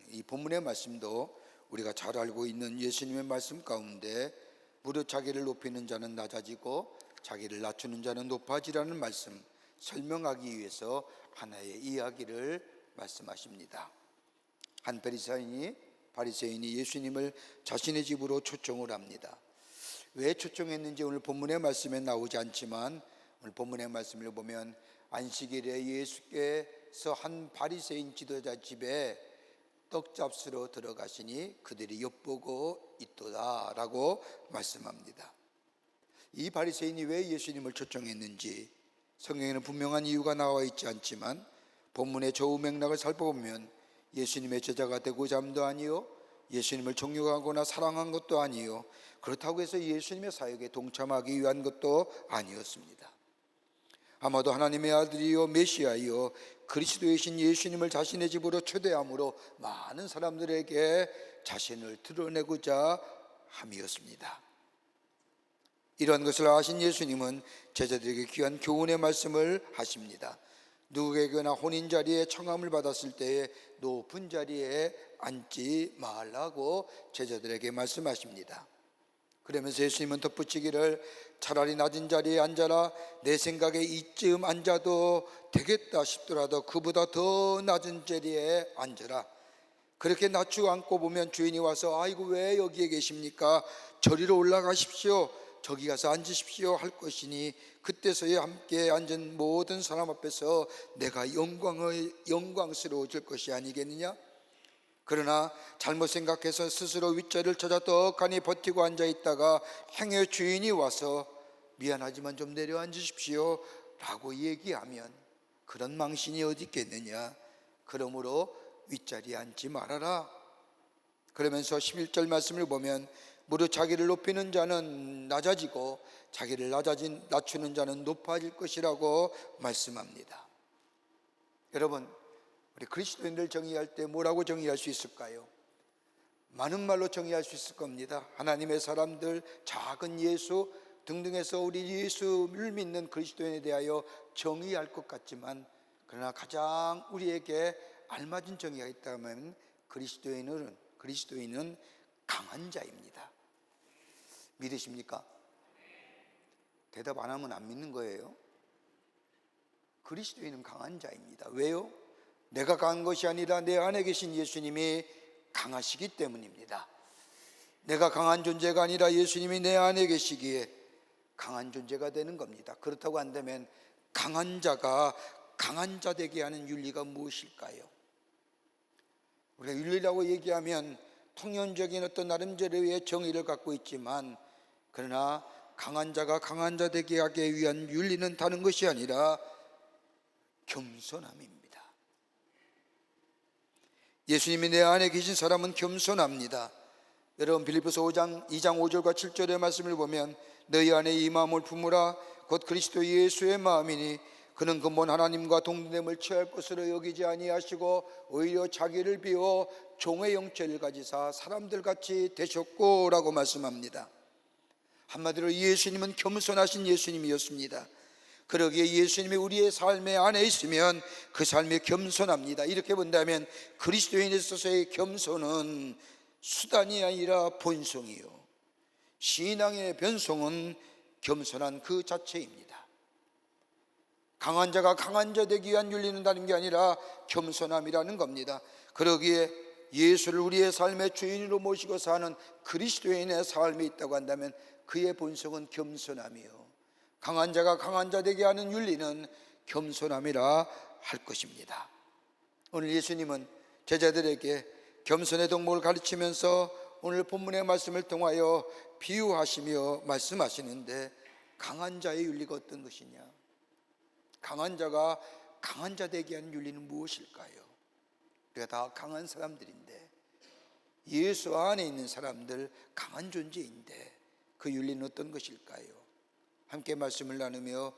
이 본문의 말씀도 우리가 잘 알고 있는 예수님의 말씀 가운데 무릇 자기를 높이는 자는 낮아지고 자기를 낮추는 자는 높아지라는 말씀 설명하기 위해서 하나의 이야기를 말씀하십니다. 한 바리새인이 예수님을 자신의 집으로 초청을 합니다. 왜 초청했는지 오늘 본문의 말씀에 나오지 않지만 오늘 본문의 말씀을 보면 안식일에 예수께서 한 바리새인 지도자 집에 떡 잡수러 들어가시니 그들이 엿보고 있도다 라고 말씀합니다. 이 바리새인이 왜 예수님을 초청했는지 성경에는 분명한 이유가 나와 있지 않지만 본문의 저우 맥락을 살펴보면 예수님의 제자가 되고자 함도 아니요, 예수님을 존경하거나 사랑한 것도 아니요, 그렇다고 해서 예수님의 사역에 동참하기 위한 것도 아니었습니다. 아마도 하나님의 아들이요 메시아이요 그리스도이신 예수님을 자신의 집으로 초대함으로 많은 사람들에게 자신을 드러내고자 함이었습니다. 이러한 것을 아신 예수님은 제자들에게 귀한 교훈의 말씀을 하십니다. 누구에게나 혼인자리에 청함을 받았을 때에 높은 자리에 앉지 말라고 제자들에게 말씀하십니다. 그러면서 예수님은 덧붙이기를 차라리 낮은 자리에 앉아라, 내 생각에 이쯤 앉아도 되겠다 싶더라도 그보다 더 낮은 자리에 앉아라. 그렇게 낮추고 앉고 보면 주인이 와서 아이고 왜 여기에 계십니까? 저리로 올라가십시오, 저기 가서 앉으십시오 할 것이니 그때서야 함께 앉은 모든 사람 앞에서 내가 영광스러워질 것이 아니겠느냐? 그러나 잘못 생각해서 스스로 윗자리를 찾아 떡하니 버티고 앉아있다가 행여 주인이 와서 미안하지만 좀 내려 앉으십시오 라고 얘기하면 그런 망신이 어디 있겠느냐? 그러므로 윗자리에 앉지 말아라. 그러면서 11절 말씀을 보면 무릇 자기를 높이는 자는 낮아지고 자기를 낮추는 자는 높아질 것이라고 말씀합니다. 여러분, 우리 그리스도인들 정의할 때 뭐라고 정의할 수 있을까요? 많은 말로 정의할 수 있을 겁니다. 하나님의 사람들, 작은 예수 등등해서 우리 예수를 믿는 그리스도인에 대하여 정의할 것 같지만 그러나 가장 우리에게 알맞은 정의가 있다면 그리스도인은 강한 자입니다. 믿으십니까? 대답 안 하면 안 믿는 거예요. 그리스도인은 강한 자입니다. 왜요? 내가 강한 것이 아니라 내 안에 계신 예수님이 강하시기 때문입니다. 내가 강한 존재가 아니라 예수님이 내 안에 계시기에 강한 존재가 되는 겁니다. 그렇다고 한다면 강한 자가 강한 자 되게 하는 윤리가 무엇일까요? 우리가 윤리라고 얘기하면 통념적인 어떤 나름대로의 정의를 갖고 있지만, 그러나 강한 자가 강한 자 되게 하기 위한 윤리는 다른 것이 아니라 겸손함입니다. 예수님이 내 안에 계신 사람은 겸손합니다. 여러분, 빌립보서 2장 5절과 7절의 말씀을 보면 너희 안에 이 마음을 품으라 곧 그리스도 예수의 마음이니 그는 근본 하나님과 동등됨을 취할 것으로 여기지 아니하시고 오히려 자기를 비워 종의 형체를 가지사 사람들같이 되셨고 라고 말씀합니다. 한마디로 예수님은 겸손하신 예수님이었습니다. 그러기에 예수님이 우리의 삶의 안에 있으면 그 삶이 겸손합니다. 이렇게 본다면 그리스도인에 있어서의 겸손은 수단이 아니라 본성이요, 신앙의 변성은 겸손한 그 자체입니다. 강한 자가 강한 자 되기 위한 윤리는 다른 게 아니라 겸손함이라는 겁니다. 그러기에 예수를 우리의 삶의 주인으로 모시고 사는 그리스도인의 삶이 있다고 한다면 그의 본성은 겸손함이요, 강한 자가 강한 자 되게 하는 윤리는 겸손함이라 할 것입니다. 오늘 예수님은 제자들에게 겸손의 덕목을 가르치면서 오늘 본문의 말씀을 통하여 비유하시며 말씀하시는데, 강한 자의 윤리가 어떤 것이냐, 강한 자가 강한 자 되게 하는 윤리는 무엇일까요? 우리가 다 강한 사람들인데, 예수 안에 있는 사람들 강한 존재인데 그 윤리는 어떤 것일까요? 함께 말씀을 나누며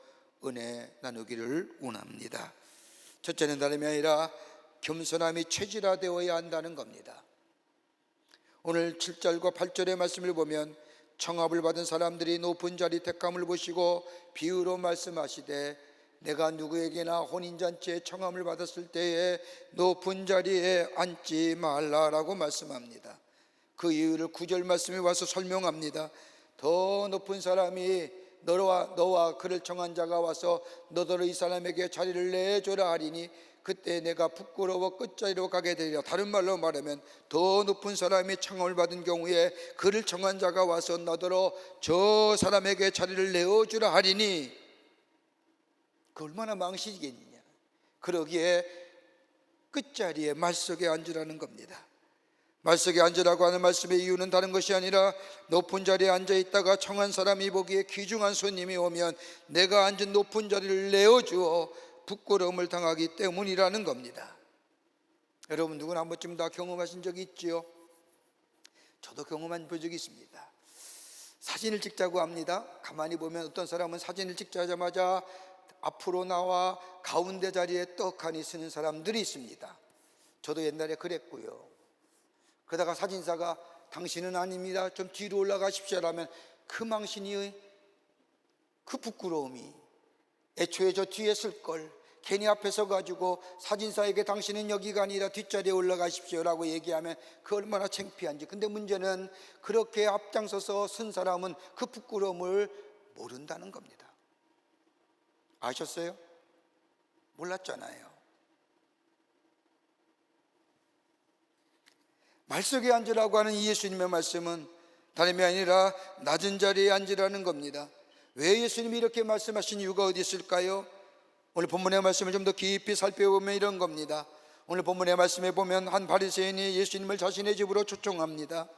은혜 나누기를 원합니다. 첫째는 다름이 아니라 겸손함이 체질화되어야 한다는 겁니다. 오늘 7절과 8절의 말씀을 보면 청합을 받은 사람들이 높은 자리 택함을 보시고 비유로 말씀하시되 내가 누구에게나 혼인잔치에 청함을 받았을 때에 높은 자리에 앉지 말라라고 말씀합니다. 그 이유를 9절 말씀에 와서 설명합니다. 더 높은 사람이 너와 그를 청한 자가 와서 너더러 이 사람에게 자리를 내줘라 하리니 그때 내가 부끄러워 끝자리로 가게 되리라. 다른 말로 말하면 더 높은 사람이 청함을 받은 경우에 그를 청한 자가 와서 너더러 저 사람에게 자리를 내어주라 하리니 그 얼마나 망신이겠느냐. 그러기에 끝자리에 말석에 앉으라는 겁니다. 말석에 앉으라고 하는 말씀의 이유는 다른 것이 아니라 높은 자리에 앉아있다가 청한 사람이 보기에 귀중한 손님이 오면 내가 앉은 높은 자리를 내어주어 부끄러움을 당하기 때문이라는 겁니다. 여러분, 누구나 한 번쯤 다 경험하신 적이 있지요? 저도 경험한 적이 있습니다. 사진을 찍자고 합니다. 가만히 보면 어떤 사람은 사진을 찍자마자 앞으로 나와 가운데 자리에 떡하니 서는 사람들이 있습니다. 저도 옛날에 그랬고요. 그러다가 사진사가 당신은 아닙니다, 좀 뒤로 올라가십시오 라면 그 망신이, 그 부끄러움이, 애초에 저 뒤에 쓸걸 괜히 앞에 서가지고 사진사에게 당신은 여기가 아니라 뒷자리에 올라가십시오 라고 얘기하면 그 얼마나 창피한지. 근데 문제는 그렇게 앞장서서 쓴 사람은 그 부끄러움을 모른다는 겁니다. 아셨어요? 몰랐잖아요. 말석에 앉으라고 하는 이 예수님의 말씀은 다름이 아니라 낮은 자리에 앉으라는 겁니다. 왜 예수님이 이렇게 말씀하신 이유가 어디 있을까요? 오늘 본문의 말씀을 좀 더 깊이 살펴보면 이런 겁니다. 오늘 본문의 말씀에 보면 한 바리새인이 예수님을 자신의 집으로 초청합니다.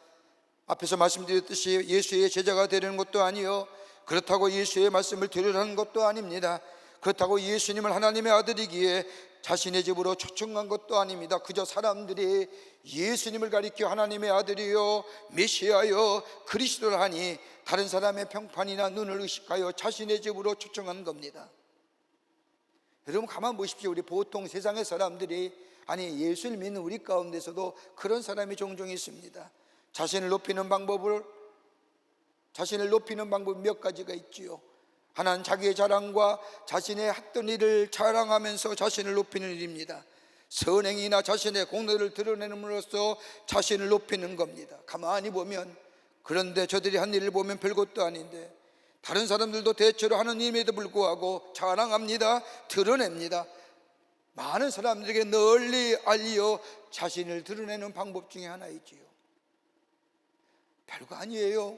앞에서 말씀드렸듯이 예수의 제자가 되려는 것도 아니요, 그렇다고 예수의 말씀을 들으라는 것도 아닙니다. 그렇다고 예수님을 하나님의 아들이기에 자신의 집으로 초청한 것도 아닙니다. 그저 사람들이 예수님을 가리켜 하나님의 아들이요 메시아요 그리스도를 하니 다른 사람의 평판이나 눈을 의식하여 자신의 집으로 초청한 겁니다. 여러분, 가만 보십시오. 우리 보통 세상의 사람들이, 아니 예수를 믿는 우리 가운데서도 그런 사람이 종종 있습니다. 자신을 높이는 방법이 몇 가지가 있지요. 하나는 자기의 자랑과 자신의 했던 일을 자랑하면서 자신을 높이는 일입니다. 선행이나 자신의 공로를 드러내는으로써 자신을 높이는 겁니다. 가만히 보면, 그런데 저들이 한 일을 보면 별것도 아닌데 다른 사람들도 대체로 하는 일임에도 불구하고 자랑합니다. 드러냅니다. 많은 사람들에게 널리 알려 자신을 드러내는 방법 중에 하나이지요. 별거 아니에요.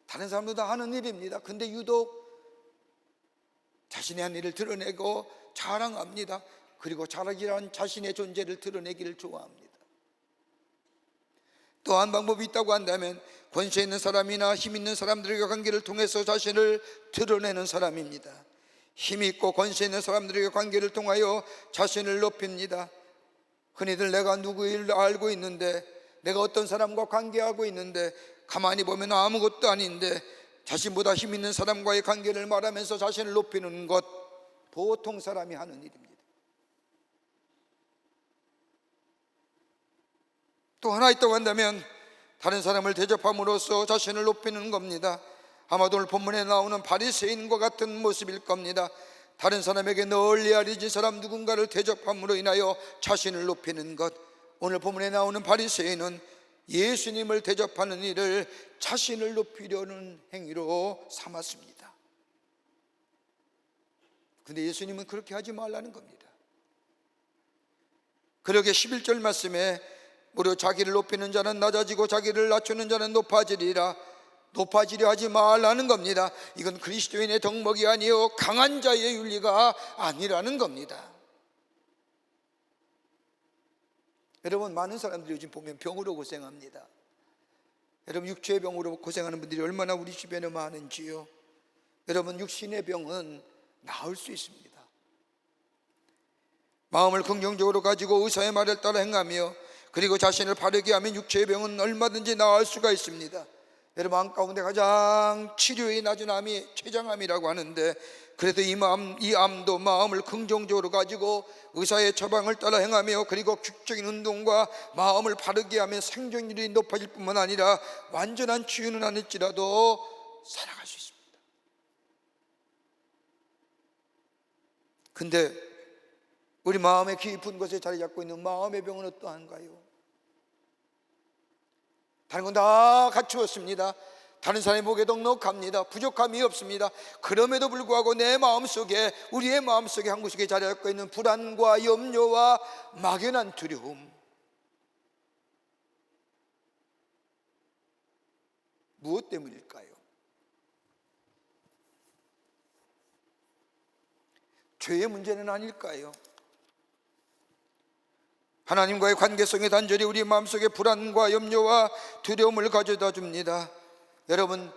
다른 사람도 다 하는 일입니다. 근데 유독 자신의 한 일을 드러내고 자랑합니다. 그리고 자랑이란 자신의 존재를 드러내기를 좋아합니다. 또 한 방법이 있다고 한다면 권세 있는 사람이나 힘 있는 사람들에게 관계를 통해서 자신을 드러내는 사람입니다. 힘 있고 권세 있는 사람들에게 관계를 통하여 자신을 높입니다. 흔히들 내가 누구를 알고 있는데, 내가 어떤 사람과 관계하고 있는데, 가만히 보면 아무것도 아닌데 자신보다 힘 있는 사람과의 관계를 말하면서 자신을 높이는 것, 보통 사람이 하는 일입니다. 또 하나 있다고 한다면 다른 사람을 대접함으로써 자신을 높이는 겁니다. 아마도 오늘 본문에 나오는 바리새인과 같은 모습일 겁니다. 다른 사람에게 널리 알려진 사람 누군가를 대접함으로 인하여 자신을 높이는 것. 오늘 본문에 나오는 바리새인은 예수님을 대접하는 일을 자신을 높이려는 행위로 삼았습니다. 근데 예수님은 그렇게 하지 말라는 겁니다. 그러게 11절 말씀에 무려 자기를 높이는 자는 낮아지고 자기를 낮추는 자는 높아지리라, 높아지려 하지 말라는 겁니다. 이건 그리스도인의 덕목이 아니요 강한 자의 윤리가 아니라는 겁니다. 여러분, 많은 사람들이 요즘 보면 병으로 고생합니다. 여러분, 육체의 병으로 고생하는 분들이 얼마나 우리 주변에 많은지요. 여러분, 육신의 병은 나을 수 있습니다. 마음을 긍정적으로 가지고 의사의 말을 따라 행하며 그리고 자신을 바르게 하면 육체의 병은 얼마든지 나을 수가 있습니다. 여러분, 암 가운데 가장 치료의 낮은 암이 췌장암이라고 하는데, 그래도 이 암도 마음을 긍정적으로 가지고 의사의 처방을 따라 행하며 그리고 규칙적인 운동과 마음을 바르게 하면 생존율이 높아질 뿐만 아니라 완전한 치유는 아닐지라도 살아갈 수 있습니다. 근데 우리 마음의 깊은 곳에 자리 잡고 있는 마음의 병은 어떠한가요? 다른 건 다 갖추었습니다. 다른 사람이 보기에 넉넉합니다. 부족함이 없습니다. 그럼에도 불구하고 내 마음속에, 우리의 마음속에 한 구석에 자리 잡고 있는 불안과 염려와 막연한 두려움, 무엇 때문일까요? 죄의 문제는 아닐까요? 하나님과의 관계성의 단절이 우리 마음속에 불안과 염려와 두려움을 가져다 줍니다. 여러분,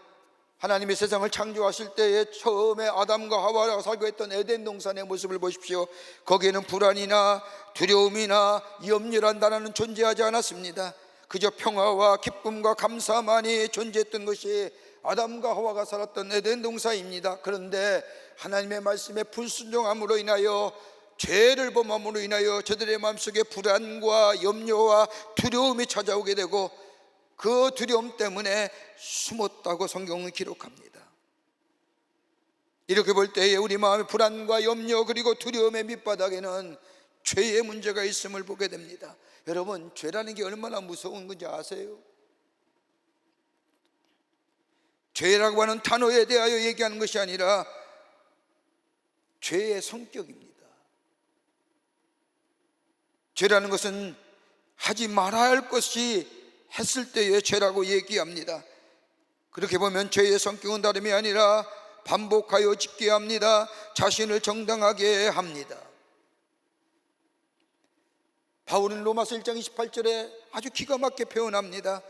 하나님이 세상을 창조하실 때에 처음에 아담과 하와가 살고 있던 에덴 동산의 모습을 보십시오. 거기에는 불안이나 두려움이나 염려란 단어는 존재하지 않았습니다. 그저 평화와 기쁨과 감사만이 존재했던 것이 아담과 하와가 살았던 에덴 동산입니다. 그런데 하나님의 말씀에 불순종함으로 인하여, 죄를 범함으로 인하여 저들의 마음속에 불안과 염려와 두려움이 찾아오게 되고 그 두려움 때문에 숨었다고 성경은 기록합니다. 이렇게 볼 때에 우리 마음의 불안과 염려 그리고 두려움의 밑바닥에는 죄의 문제가 있음을 보게 됩니다. 여러분, 죄라는 게 얼마나 무서운 건지 아세요? 죄라고 하는 단어에 대하여 얘기하는 것이 아니라 죄의 성격입니다. 죄라는 것은 하지 말아야 할 것이 했을 때의 죄라고 얘기합니다. 그렇게 보면 죄의 성격은 다름이 아니라 반복하여 짓게 합니다. 자신을 정당하게 합니다. 바울은 로마서 1장 28절에 아주 기가 막히게 표현합니다.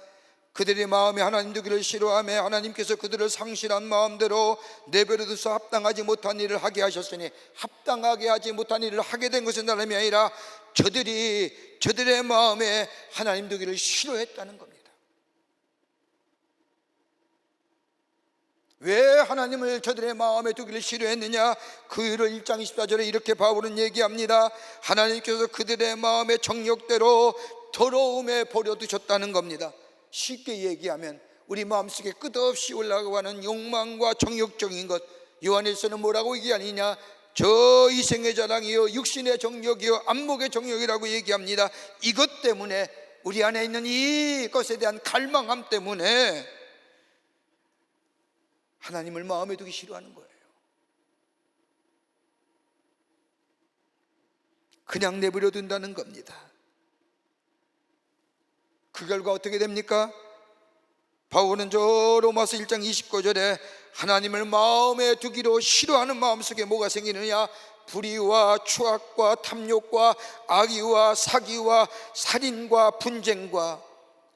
그들의 마음에 하나님 두기를 싫어하며 하나님께서 그들을 상실한 마음대로 내버려 두사 합당하지 못한 일을 하게 하셨으니, 합당하게 하지 못한 일을 하게 된 것은 다름이 아니라 저들의 마음에 하나님 두기를 싫어했다는 겁니다. 왜 하나님을 저들의 마음에 두기를 싫어했느냐? 그 이유를 1장 24절에 이렇게 바울은 얘기합니다. 하나님께서 그들의 마음의 정욕대로 더러움에 버려두셨다는 겁니다. 쉽게 얘기하면 우리 마음속에 끝없이 올라가는 욕망과 정욕적인 것, 요한일서는 뭐라고 얘기하느냐? 저 이생의 자랑이요 육신의 정욕이요 안목의 정욕이라고 얘기합니다. 이것 때문에, 우리 안에 있는 이것에 대한 갈망함 때문에 하나님을 마음에 두기 싫어하는 거예요. 그냥 내버려 둔다는 겁니다. 그 결과 어떻게 됩니까? 바울은 저 로마서 1장 29절에 하나님을 마음에 두기로 싫어하는 마음속에 뭐가 생기느냐? 불의와 추악과 탐욕과 악의와 사기와 살인과 분쟁과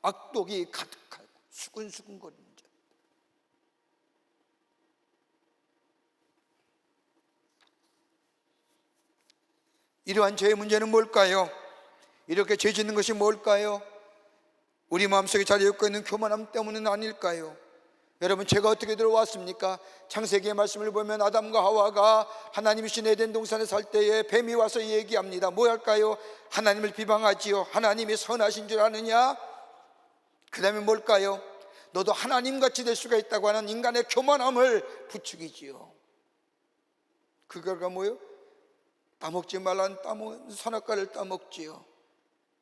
악독이 가득하고 수근수근거리는 자. 이러한 죄의 문제는 뭘까요? 이렇게 죄 짓는 것이 뭘까요? 우리 마음속에 자리 잡고 있는 교만함 때문은 아닐까요? 여러분, 죄가 어떻게 들어왔습니까? 창세기의 말씀을 보면 아담과 하와가 하나님이신 에덴 동산에 살 때에 뱀이 와서 얘기합니다. 뭐 할까요? 하나님을 비방하지요. 하나님이 선하신 줄 아느냐? 그 다음에 뭘까요? 너도 하나님같이 될 수가 있다고 하는 인간의 교만함을 부추기지요. 그 결과 뭐예요? 따먹지 말라는 선악과를 따먹지요.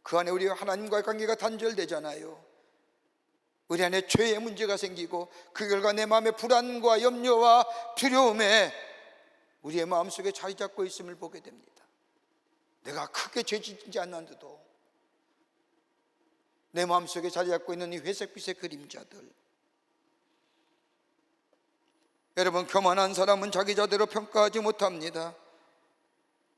그 안에 우리가 하나님과의 관계가 단절되잖아요. 우리 안에 죄의 문제가 생기고 그 결과 내 마음의 불안과 염려와 두려움에 우리의 마음속에 자리 잡고 있음을 보게 됩니다. 내가 크게 죄 짓지 않았는데도 내 마음속에 자리 잡고 있는 이 회색빛의 그림자들. 여러분, 교만한 사람은 자기 자대로 평가하지 못합니다.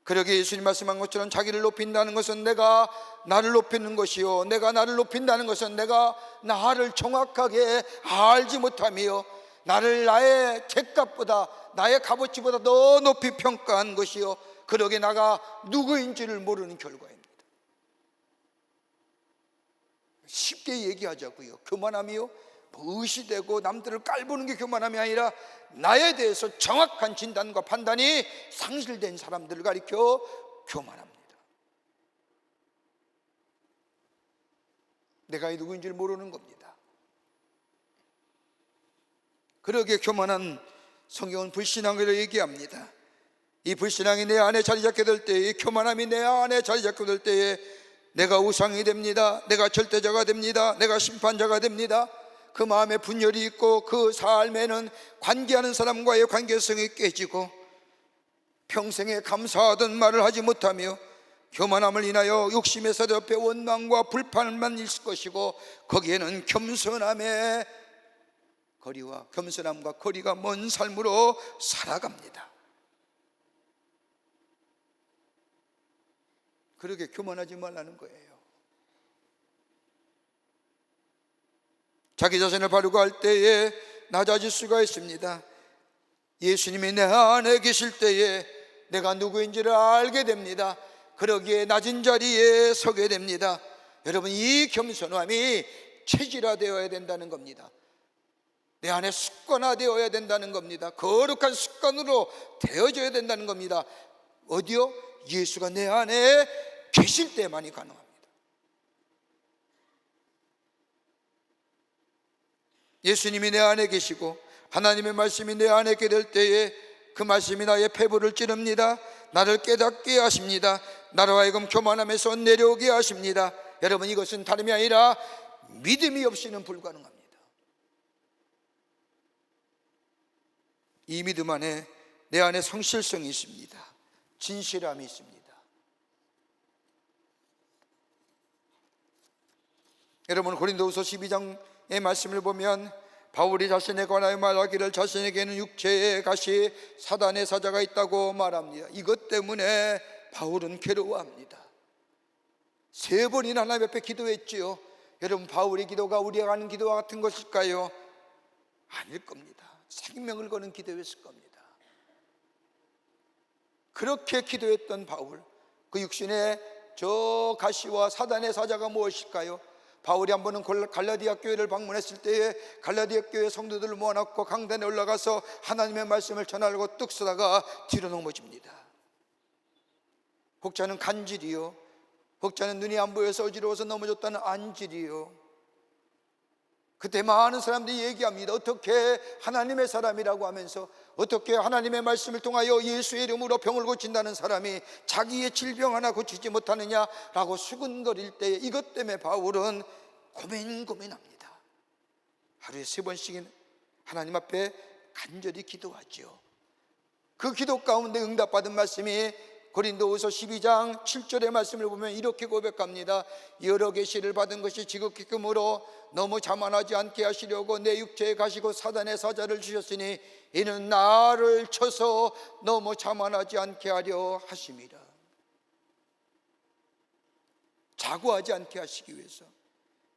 그러기에 예수님 말씀한 것처럼 자기를 높인다는 것은 내가 나를 높이는 것이요, 내가 나를 높인다는 것은 내가 나를 정확하게 알지 못하며 나를 나의 죗값보다, 나의 값어치보다 더 높이 평가한 것이요, 그러기에 나가 누구인지를 모르는 결과입니다. 쉽게 얘기하자고요. 교만함이요, 의시되고 남들을 깔보는 게 교만함이 아니라 나에 대해서 정확한 진단과 판단이 상실된 사람들을 가리켜 교만합니다. 내가 누구인지를 모르는 겁니다. 그러기에 교만한 성경은 불신앙으로 얘기합니다. 이 불신앙이 내 안에 자리 잡게 될 때에, 이 교만함이 내 안에 자리 잡게 될 때에 내가 우상이 됩니다. 내가 절대자가 됩니다. 내가 심판자가 됩니다. 그 마음에 분열이 있고 그 삶에는 관계하는 사람과의 관계성이 깨지고 평생에 감사하던 말을 하지 못하며 교만함을 인하여 욕심에 사로잡혀 원망과 불판만 있을 것이고 거기에는 겸손함의 거리와 겸손함과 거리가 먼 삶으로 살아갑니다. 그렇게 교만하지 말라는 거예요. 자기 자신을 바르고 할 때에 낮아질 수가 있습니다. 예수님이 내 안에 계실 때에 내가 누구인지를 알게 됩니다. 그러기에 낮은 자리에 서게 됩니다. 여러분, 이 겸손함이 체질화되어야 된다는 겁니다. 내 안에 습관화되어야 된다는 겁니다. 거룩한 습관으로 되어져야 된다는 겁니다. 어디요? 예수가 내 안에 계실 때만이 가능합니다. 예수님이 내 안에 계시고 하나님의 말씀이 내 안에 있게 될 때에 그 말씀이 나의 폐부를 찌릅니다. 나를 깨닫게 하십니다. 나로 하여금 교만함에서 내려오게 하십니다. 여러분, 이것은 다름이 아니라 믿음이 없이는 불가능합니다. 이 믿음 안에 내 안에 성실성이 있습니다. 진실함이 있습니다. 여러분, 고린도후서 12장의 말씀을 보면 바울이 자신에 관하여 말하기를 자신에게는 육체의 가시 사단의 사자가 있다고 말합니다. 이것 때문에 바울은 괴로워합니다. 3번이나 하나님 앞에 기도했지요. 여러분, 바울의 기도가 우리가 하는 기도와 같은 것일까요? 아닐 겁니다. 생명을 거는 기도였을 겁니다. 그렇게 기도했던 바울, 그 육신의 저 가시와 사단의 사자가 무엇일까요? 바울이 한 번은 갈라디아 교회를 방문했을 때에 갈라디아 교회 성도들을 모아놓고 강단에 올라가서 하나님의 말씀을 전하려고 뚝 서다가 뒤로 넘어집니다. 혹자는 간질이요, 혹자는 눈이 안 보여서 어지러워서 넘어졌다는 안질이요. 그때 많은 사람들이 얘기합니다. 어떻게 하나님의 사람이라고 하면서 어떻게 하나님의 말씀을 통하여 예수의 이름으로 병을 고친다는 사람이 자기의 질병 하나 고치지 못하느냐라고 수근거릴 때 이것 때문에 바울은 고민합니다. 하루에 3번씩은 하나님 앞에 간절히 기도하죠. 그 기도 가운데 응답받은 말씀이 고린도후서 12장 7절의 말씀을 보면 이렇게 고백합니다. 여러 계시를 받은 것이 지극히 금으로 너무 자만하지 않게 하시려고 내 육체에 가시고 사단의 사자를 주셨으니 이는 나를 쳐서 너무 자만하지 않게 하려 하심이라. 자고하지 않게 하시기 위해서,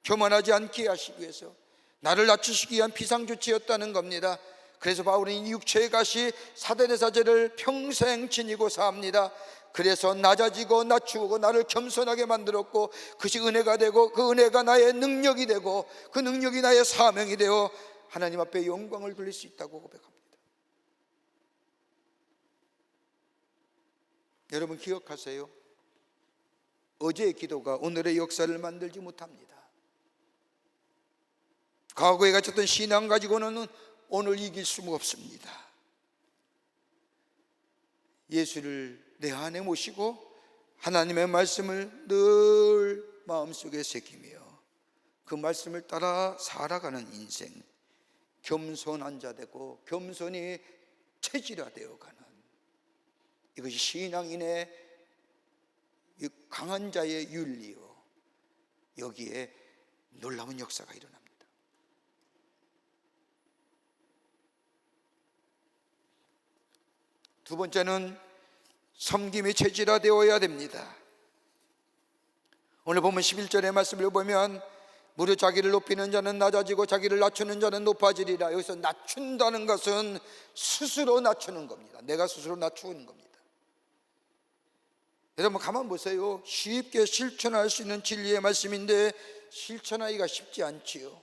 교만하지 않게 하시기 위해서 나를 낮추시기 위한 비상조치였다는 겁니다. 그래서 바울은 이 육체의 가시 사단의 사자를 평생 지니고 삽니다. 그래서 낮아지고 낮추고 나를 겸손하게 만들었고 그것이 은혜가 되고 그 은혜가 나의 능력이 되고 그 능력이 나의 사명이 되어 하나님 앞에 영광을 돌릴 수 있다고 고백합니다. 여러분 기억하세요. 어제의 기도가 오늘의 역사를 만들지 못합니다. 과거에 가졌던 신앙 가지고는 오늘 이길 수가 없습니다. 예수를 내 안에 모시고 하나님의 말씀을 늘 마음속에 새기며 그 말씀을 따라 살아가는 인생, 겸손한 자 되고 겸손히 체질화되어 가는, 이것이 신앙인의 강한 자의 윤리요, 여기에 놀라운 역사가 일어납니다. 두 번째는 섬김이 체질화되어야 됩니다. 오늘 보면 11절의 말씀을 보면 무릇 자기를 높이는 자는 낮아지고 자기를 낮추는 자는 높아지리라. 여기서 낮춘다는 것은 스스로 낮추는 겁니다. 내가 스스로 낮추는 겁니다. 여러분 가만 보세요. 쉽게 실천할 수 있는 진리의 말씀인데 실천하기가 쉽지 않지요.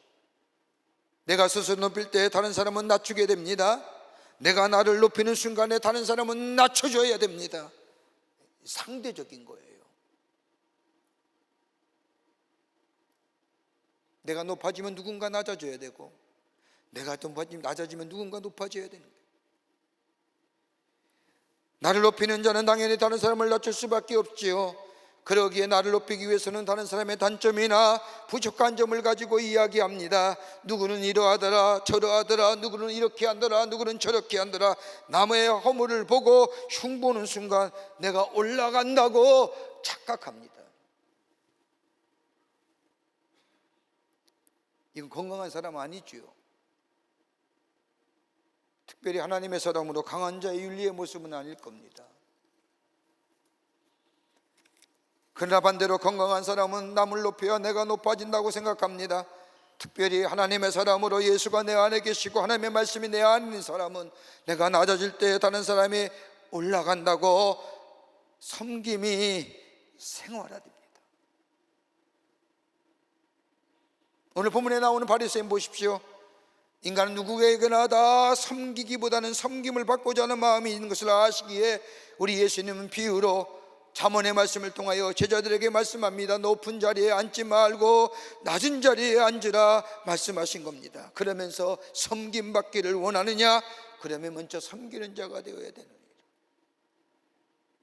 내가 스스로 높일 때 다른 사람은 낮추게 됩니다. 내가 나를 높이는 순간에 다른 사람은 낮춰줘야 됩니다. 상대적인 거예요. 내가 높아지면 누군가 낮아져야 되고 내가 낮아지면 누군가 높아져야 되는 거예요. 나를 높이는 자는 당연히 다른 사람을 낮출 수밖에 없지요. 그러기에 나를 높이기 위해서는 다른 사람의 단점이나 부족한 점을 가지고 이야기합니다. 누구는 이러하더라 저러하더라, 누구는 이렇게 한더라, 누구는 저렇게 한더라. 남의 허물을 보고 흉보는 순간 내가 올라간다고 착각합니다. 이건 건강한 사람 아니지요. 특별히 하나님의 사람으로 강한 자의 윤리의 모습은 아닐 겁니다. 그러나 반대로 건강한 사람은 남을 높여야 내가 높아진다고 생각합니다. 특별히 하나님의 사람으로 예수가 내 안에 계시고 하나님의 말씀이 내 안에 있는 사람은 내가 낮아질 때 다른 사람이 올라간다고 섬김이 생활화됩니다. 오늘 본문에 나오는 바리새인 보십시오. 인간은 누구에게나 다 섬기기보다는 섬김을 받고자 하는 마음이 있는 것을 아시기에 우리 예수님은 비유로 잠언의 말씀을 통하여 제자들에게 말씀합니다. 높은 자리에 앉지 말고 낮은 자리에 앉으라 말씀하신 겁니다. 그러면서 섬김 받기를 원하느냐? 그러면 먼저 섬기는 자가 되어야 되는 거예요.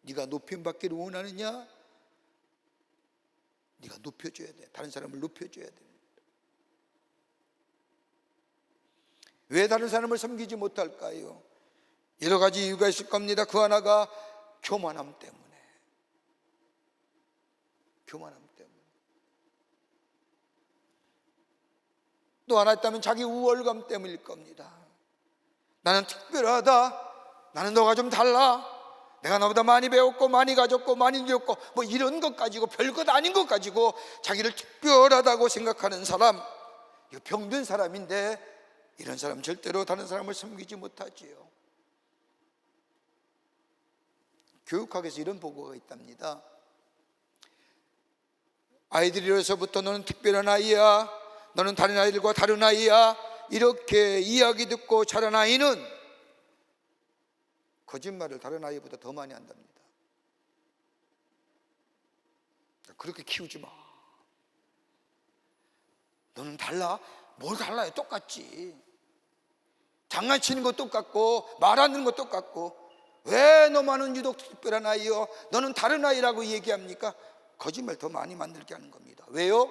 네가 높임 받기를 원하느냐? 네가 높여줘야 돼. 다른 사람을 높여줘야 돼. 왜 다른 사람을 섬기지 못할까요? 여러 가지 이유가 있을 겁니다. 그 하나가 교만함 때문에. 또 하나 있다면 자기 우월감 때문일 겁니다. 나는 특별하다, 나는 너가 좀 달라, 내가 너보다 많이 배웠고 많이 가졌고 많이 누렸고 뭐 이런 것 가지고 별것 아닌 것 가지고 자기를 특별하다고 생각하는 사람, 이거 병든 사람인데 이런 사람 절대로 다른 사람을 섬기지 못하지요. 교육학에서 이런 보고가 있답니다. 아이들이로서부터 너는 특별한 아이야, 너는 다른 아이들과 다른 아이야, 이렇게 이야기 듣고 자란 아이는 거짓말을 다른 아이보다 더 많이 한답니다. 그렇게 키우지 마. 너는 달라, 뭘 달라요? 똑같지. 장난치는 거 똑같고 말하는 거 똑같고, 왜 너만은 유독 특별한 아이요, 너는 다른 아이라고 얘기합니까? 거짓말 더 많이 만들게 하는 겁니다. 왜요?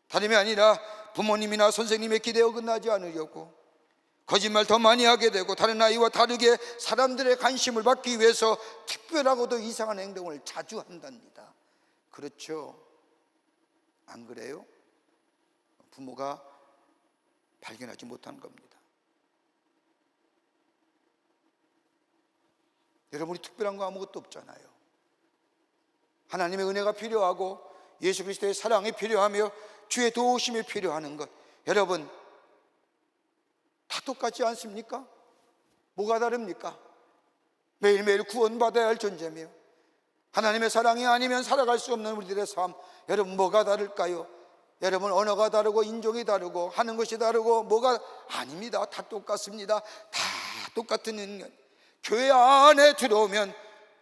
다름이 아니라 부모님이나 선생님의 기대에 어긋나지 않으려고 거짓말 더 많이 하게 되고, 다른 아이와 다르게 사람들의 관심을 받기 위해서 특별하고도 이상한 행동을 자주 한답니다. 그렇죠? 안 그래요? 부모가 발견하지 못한 겁니다. 여러분, 우리 특별한 거 아무것도 없잖아요. 하나님의 은혜가 필요하고 예수 그리스도의 사랑이 필요하며 주의 도우심이 필요하는 것, 여러분 다 똑같지 않습니까? 뭐가 다릅니까? 매일매일 구원받아야 할 존재며 하나님의 사랑이 아니면 살아갈 수 없는 우리들의 삶, 여러분 뭐가 다를까요? 여러분 언어가 다르고 인종이 다르고 하는 것이 다르고 뭐가 아닙니다. 다 똑같습니다. 다 똑같은 은혜. 교회 안에 들어오면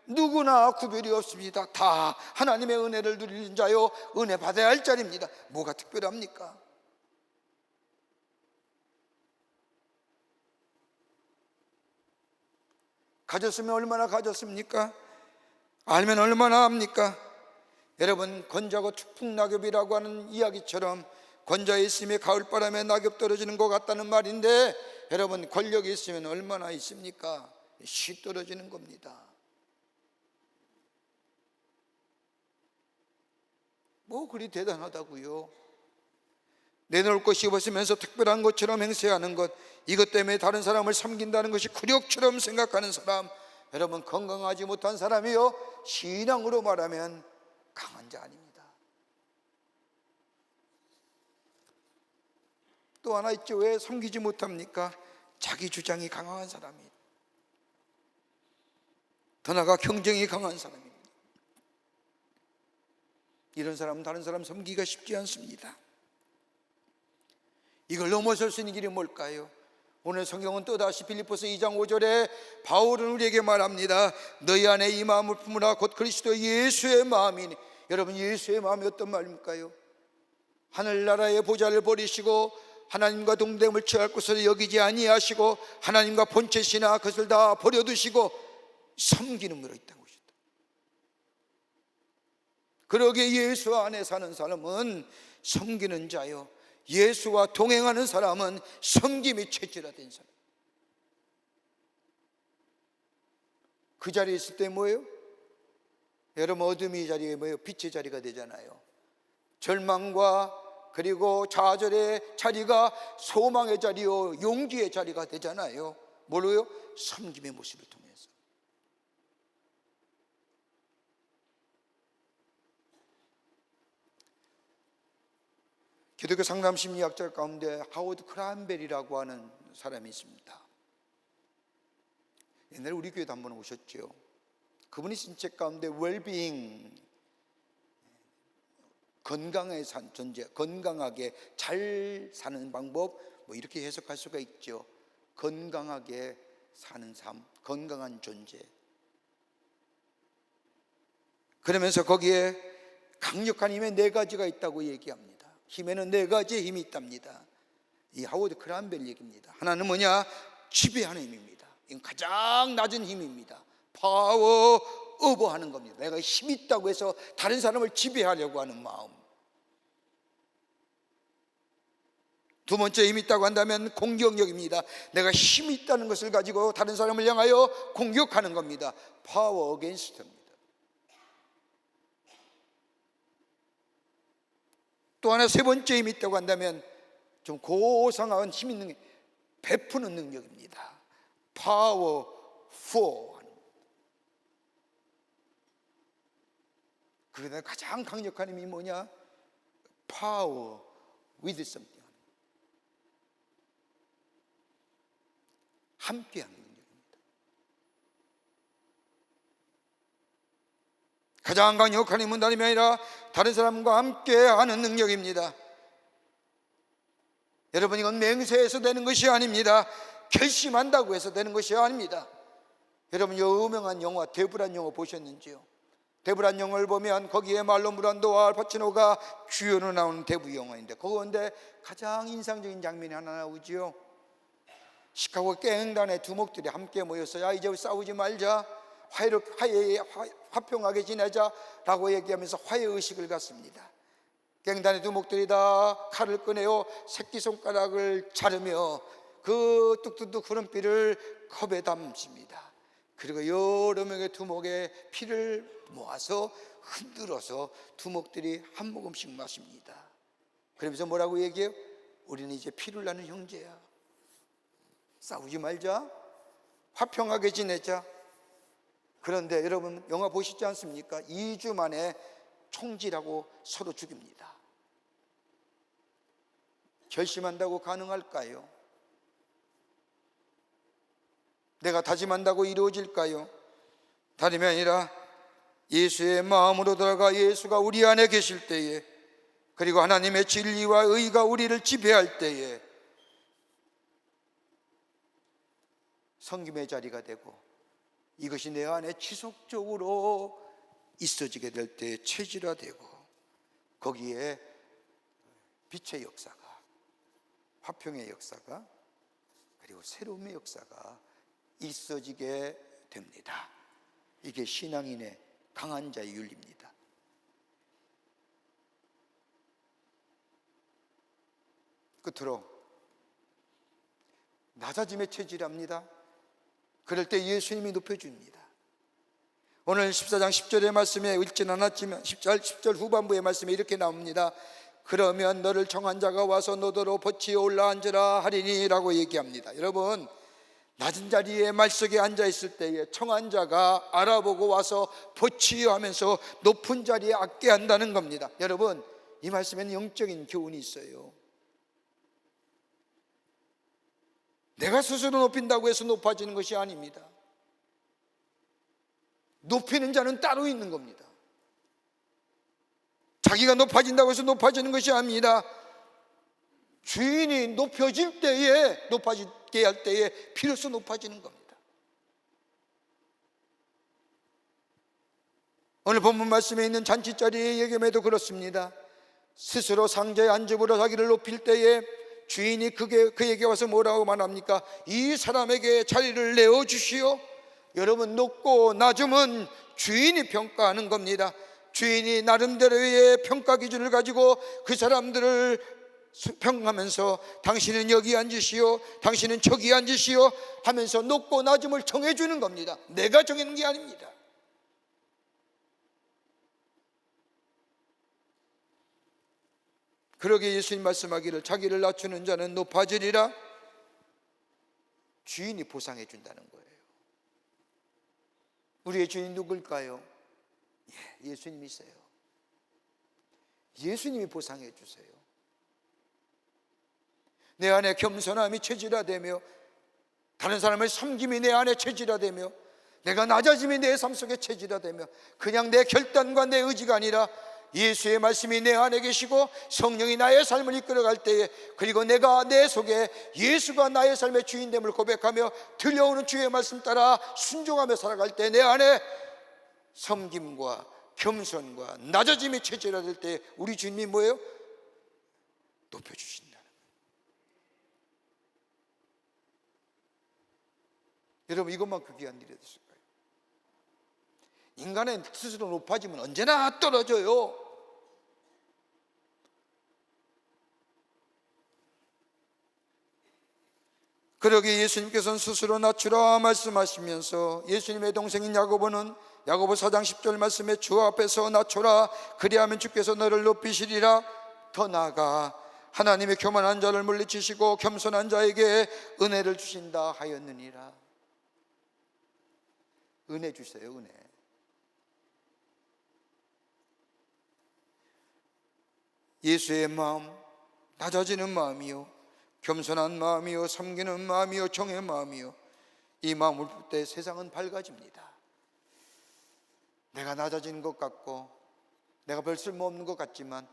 누구나 구별이 없습니다. 다 하나님의 은혜를 누리는 자요, 은혜 받아야 할 자입니다. 뭐가 특별합니까? 가졌으면 얼마나 가졌습니까? 알면 얼마나 합니까? 여러분, 건자고 축풍낙엽이라고 하는 이야기처럼 건자에 있으면 가을바람에 낙엽 떨어지는 것 같다는 말인데, 여러분 권력이 있으면 얼마나 있습니까? 씨 떨어지는 겁니다. 뭐 그리 대단하다고요? 내놓을 것이 없으면서 특별한 것처럼 행세하는 것, 이것 때문에 다른 사람을 섬긴다는 것이 굴욕처럼 생각하는 사람, 여러분 건강하지 못한 사람이요, 신앙으로 말하면 강한 자 아닙니다. 또 하나 있죠. 왜 섬기지 못합니까? 자기 주장이 강한 사람이에요. 더 나아가 경쟁이 강한 사람입니다. 이런 사람은 다른 사람 섬기기가 쉽지 않습니다. 이걸 넘어설 수 있는 길이 뭘까요? 오늘 성경은 또다시 빌립보서 2장 5절에 바울은 우리에게 말합니다. 너희 안에 이 마음을 품으라. 곧 그리스도 예수의 마음이니. 여러분, 예수의 마음이 어떤 마음일까요? 하늘나라의 보좌를 버리시고 하나님과 동등을 취할 것을 여기지 아니하시고 하나님과 본체시나 그것을 다 버려두시고 섬기는 으로 있다는 것이다. 그러기에 예수 안에 사는 사람은 섬기는 자요, 예수와 동행하는 사람은 섬김이 체질화된 사람. 그 자리에 있을 때 뭐예요? 여러분, 어둠의 자리에 뭐예요? 빛의 자리가 되잖아요. 절망과 그리고 좌절의 자리가 소망의 자리요, 용기의 자리가 되잖아요. 뭘로요? 섬김의 모습을 통해서. 기독교 상담 심리학자 가운데 하워드 크란벨이라고 하는 사람이 있습니다. 옛날에 우리 교회도 한번 오셨죠. 그분이 쓴 책 가운데 웰빙, 건강에 산 존재, 건강하게 잘 사는 방법, 뭐 이렇게 해석할 수가 있죠. 건강하게 사는 삶, 건강한 존재. 그러면서 거기에 강력한 힘의 4가지가 있다고 얘기합니다. 힘에는 4가지의 힘이 있답니다. 이 하워드 크란벨 얘기입니다. 하나는 뭐냐? 지배하는 힘입니다. 이건 가장 낮은 힘입니다. 파워 오버 하는 겁니다. 내가 힘이 있다고 해서 다른 사람을 지배하려고 하는 마음. 두 번째 힘이 있다고 한다면 공격력입니다. 내가 힘이 있다는 것을 가지고 다른 사람을 향하여 공격하는 겁니다. 파워 어게인스트입니다. 또 하나 세 번째 힘이 있다고 한다면 좀 고상한 힘 있는 베푸는 능력입니다. 파워 포. 그러나 가장 강력한 힘이 뭐냐? 파워 with something. 함께하는 능력입니다. 가장 강력한 힘은 다름이 아니라 다른 사람과 함께하는 능력입니다. 여러분, 이건 맹세해서 되는 것이 아닙니다. 결심한다고 해서 되는 것이 아닙니다. 여러분, 유명한 영화 데브란 영화 보셨는지요? 대부란 영화를 보면 거기에 말론 브란도와 알파치노가 주연으로 나오는 대부 영화인데, 그건데 가장 인상적인 장면이 하나 나오지요. 시카고 갱단의 두목들이 함께 모여서 야, 이제 싸우지 말자, 화평하게 지내자 라고 얘기하면서 화해의식을 갖습니다. 갱단의 두목들이 다 칼을 꺼내어 새끼손가락을 자르며 그 뚝뚝뚝 흐른 피를 컵에 담습니다. 그리고 여러 명의 두목의 피를 모아서 흔들어서 두목들이 한 모금씩 마십니다. 그러면서 뭐라고 얘기해요? 우리는 이제 피를 나는 형제야, 싸우지 말자, 화평하게 지내자. 그런데 여러분 영화 보시지 않습니까? 2주 만에 총질하고 서로 죽입니다. 결심한다고 가능할까요? 내가 다짐한다고 이루어질까요? 다름이 아니라 예수의 마음으로 들어가 예수가 우리 안에 계실 때에, 그리고 하나님의 진리와 의가 우리를 지배할 때에 섬김의 자리가 되고, 이것이 내 안에 지속적으로 있어지게 될 때 체질화되고, 거기에 빛의 역사가, 화평의 역사가, 그리고 새로움의 역사가 있어지게 됩니다. 이게 신앙인의 강한 자의 윤리입니다. 끝으로 낮아짐의 체질합니다. 그럴 때 예수님이 높여줍니다. 오늘 14장 10절의 말씀에 읽지는 않았지만 10절 후반부의 말씀에 이렇게 나옵니다. 그러면 너를 청한 자가 와서 너더러 버치에 올라앉으라 하리니 라고 얘기합니다. 여러분, 낮은 자리에 말석에 앉아있을 때에 청한 자가 알아보고 와서 버치어 하면서 높은 자리에 앉게 한다는 겁니다. 여러분, 이 말씀에는 영적인 교훈이 있어요. 내가 스스로 높인다고 해서 높아지는 것이 아닙니다. 높이는 자는 따로 있는 겁니다. 자기가 높아진다고 해서 높아지는 것이 아닙니다. 주인이 높여질 때에, 높아지게 할 때에 비로소 높아지는 겁니다. 오늘 본문 말씀에 있는 잔치자리의 예금에도 그렇습니다. 스스로 상자에 앉음으로 자기를 높일 때에 주인이 그에게 와서 뭐라고 말합니까? 이 사람에게 자리를 내어주시오. 여러분, 높고 낮음은 주인이 평가하는 겁니다. 주인이 나름대로의 평가 기준을 가지고 그 사람들을 평하면서 당신은 여기 앉으시오, 당신은 저기 앉으시오 하면서 높고 낮음을 정해주는 겁니다. 내가 정하는 게 아닙니다. 그러게 예수님 말씀하기를 자기를 낮추는 자는 높아지리라. 주인이 보상해 준다는 거예요. 우리의 주인 누굴까요? 예수님이세요. 예수님이 보상해 주세요. 내 안에 겸손함이 체질화되며, 다른 사람의 섬김이 내 안에 체질화되며, 내가 낮아짐이 내 삶 속에 체질화되며, 그냥 내 결단과 내 의지가 아니라 예수의 말씀이 내 안에 계시고 성령이 나의 삶을 이끌어갈 때에, 그리고 내가 내 속에 예수가 나의 삶의 주인됨을 고백하며 들려오는 주의 말씀 따라 순종하며 살아갈 때 내 안에 섬김과 겸손과 낮아짐이 체질화될 때 우리 주님이 뭐예요? 높여주신다는 거예요. 여러분, 이것만큼 귀한 일이 됐을까요? 인간의 스스로 높아지면 언제나 떨어져요. 그러기에 예수님께서는 스스로 낮추라 말씀하시면서, 예수님의 동생인 야고보는 야고보 4장 10절 말씀에 주 앞에서 낮춰라, 그리하면 주께서 너를 높이시리라. 더 나아가 하나님의 교만한 자를 물리치시고 겸손한 자에게 은혜를 주신다 하였느니라. 은혜 주세요, 은혜. 예수의 마음, 낮아지는 마음이요, 겸손한 마음이요, 섬기는 마음이요, 정의 마음이요, 이 마음을 볼 때 세상은 밝아집니다. 내가 낮아지는 것 같고 내가 별 쓸모없는 것 같지만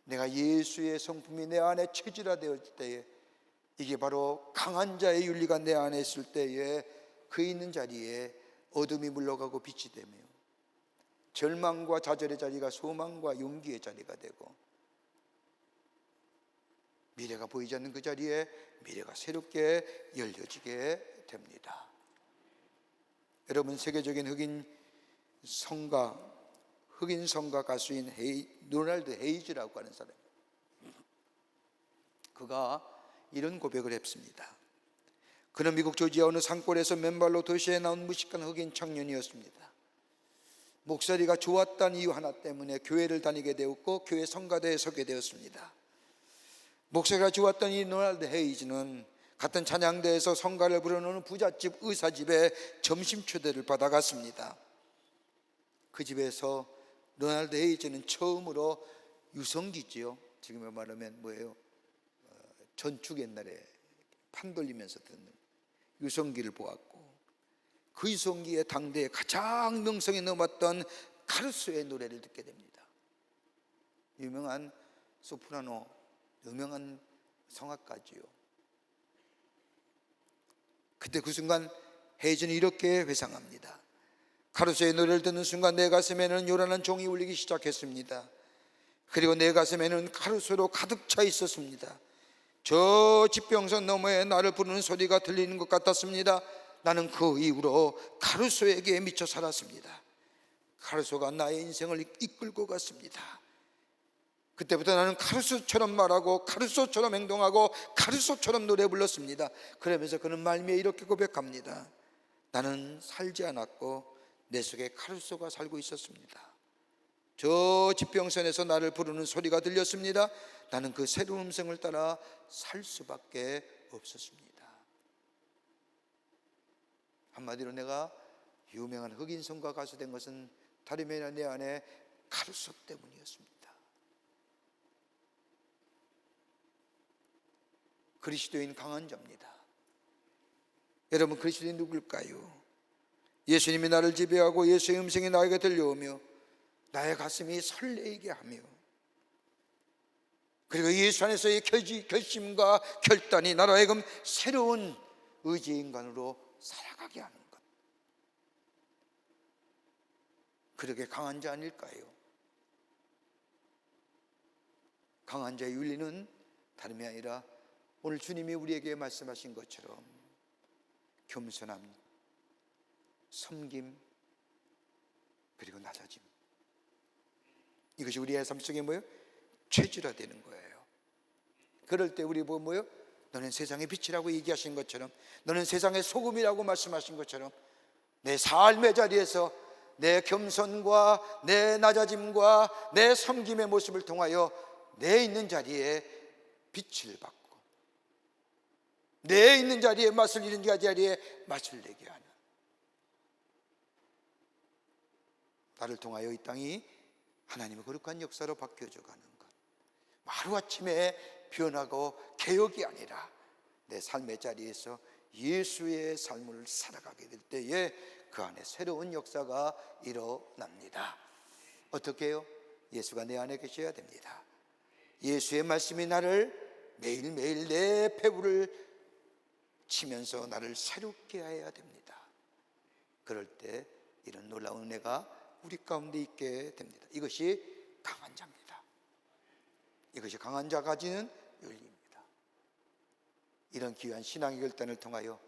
내가 예수의 성품이 내 안에 체질화되었을 때에, 이게 바로 강한 자의 윤리가 내 안에 있을 때에 그 있는 자리에 어둠이 물러가고 빛이 되며 절망과 좌절의 자리가 소망과 용기의 자리가 되고, 미래가 보이지 않는 그 자리에 미래가 새롭게 열려지게 됩니다. 여러분, 세계적인 흑인 성가 가수인 로널드 헤이즈라고 하는 사람, 그가 이런 고백을 했습니다. 그는 미국 조지아 어느 산골에서 맨발로 도시에 나온 무식한 흑인 청년이었습니다. 목소리가 좋았다는 이유 하나 때문에 교회를 다니게 되었고 교회 성가대에 서게 되었습니다. 목소리가 좋았던 이 로널드 헤이즈는 같은 찬양대에서 성가를 부르는 부잣집 의사집에 점심 초대를 받아갔습니다. 그 집에서 로널드 헤이즈는 처음으로 유성기지요, 지금 말하면 뭐예요? 전축, 옛날에 판 돌리면서 듣는 유성기를 보았고, 그 유성기에 당대에 가장 명성이 넘었던 카루소의 노래를 듣게 됩니다. 유명한 소프라노, 유명한 성악가지요. 그때 그 순간 헤이즈는 이렇게 회상합니다. 카루소의 노래를 듣는 순간 내 가슴에는 요란한 종이 울리기 시작했습니다. 그리고 내 가슴에는 카루소로 가득 차 있었습니다. 저 지평선 너머에 나를 부르는 소리가 들리는 것 같았습니다. 나는 그 이후로 카루소에게 미쳐 살았습니다. 카루소가 나의 인생을 이끌고 갔습니다. 그때부터 나는 카루소처럼 말하고 카루소처럼 행동하고 카루소처럼 노래 불렀습니다. 그러면서 그는 말미에 이렇게 고백합니다. 나는 살지 않았고 내 속에 카루소가 살고 있었습니다. 저 지평선에서 나를 부르는 소리가 들렸습니다. 나는 그 새로운 음성을 따라 살 수밖에 없었습니다. 한마디로 내가 유명한 흑인 성가 가수 된 것은 다름이 아니라 내 안에 카루소 때문이었습니다. 그리스도인 강한 자입니다. 여러분, 그리스도인 누굴까요? 예수님이 나를 지배하고 예수의 음성이 나에게 들려오며 나의 가슴이 설레이게 하며, 그리고 예수 안에서의 결심과 결단이 나로 하여금 새로운 의지의 인간으로 살아가게 하는 것, 그렇게 강한 자 아닐까요? 강한 자의 윤리는 다름이 아니라 오늘 주님이 우리에게 말씀하신 것처럼 겸손함, 섬김, 그리고 낮아짐, 이것이 우리의 삶 속에 뭐예요? 체질화되는 거예요. 그럴 때 우리 뭐예요? 너는 세상의 빛이라고 얘기하신 것처럼, 너는 세상의 소금이라고 말씀하신 것처럼, 내 삶의 자리에서 내 겸손과 내 낮아짐과 내 섬김의 모습을 통하여 내 있는 자리에 빛을 받고 내 있는 자리에 맛을 잃은 자리에 맛을 내게 하는, 나를 통하여 이 땅이 하나님의 거룩한 역사로 바뀌어져 가는 것, 하루아침에 변하고 개혁이 아니라 내 삶의 자리에서 예수의 삶을 살아가게 될 때에 그 안에 새로운 역사가 일어납니다. 어떻게 해요? 예수가 내 안에 계셔야 됩니다. 예수의 말씀이 나를 매일매일 내 배부를 치면서 나를 새롭게 해야 됩니다. 그럴 때 이런 놀라운 은혜가 우리 가운데 있게 됩니다. 이것이 강한 자입니다. 이것이 강한 자가 가지는 윤리입니다. 이런 귀한 신앙의 결단을 통하여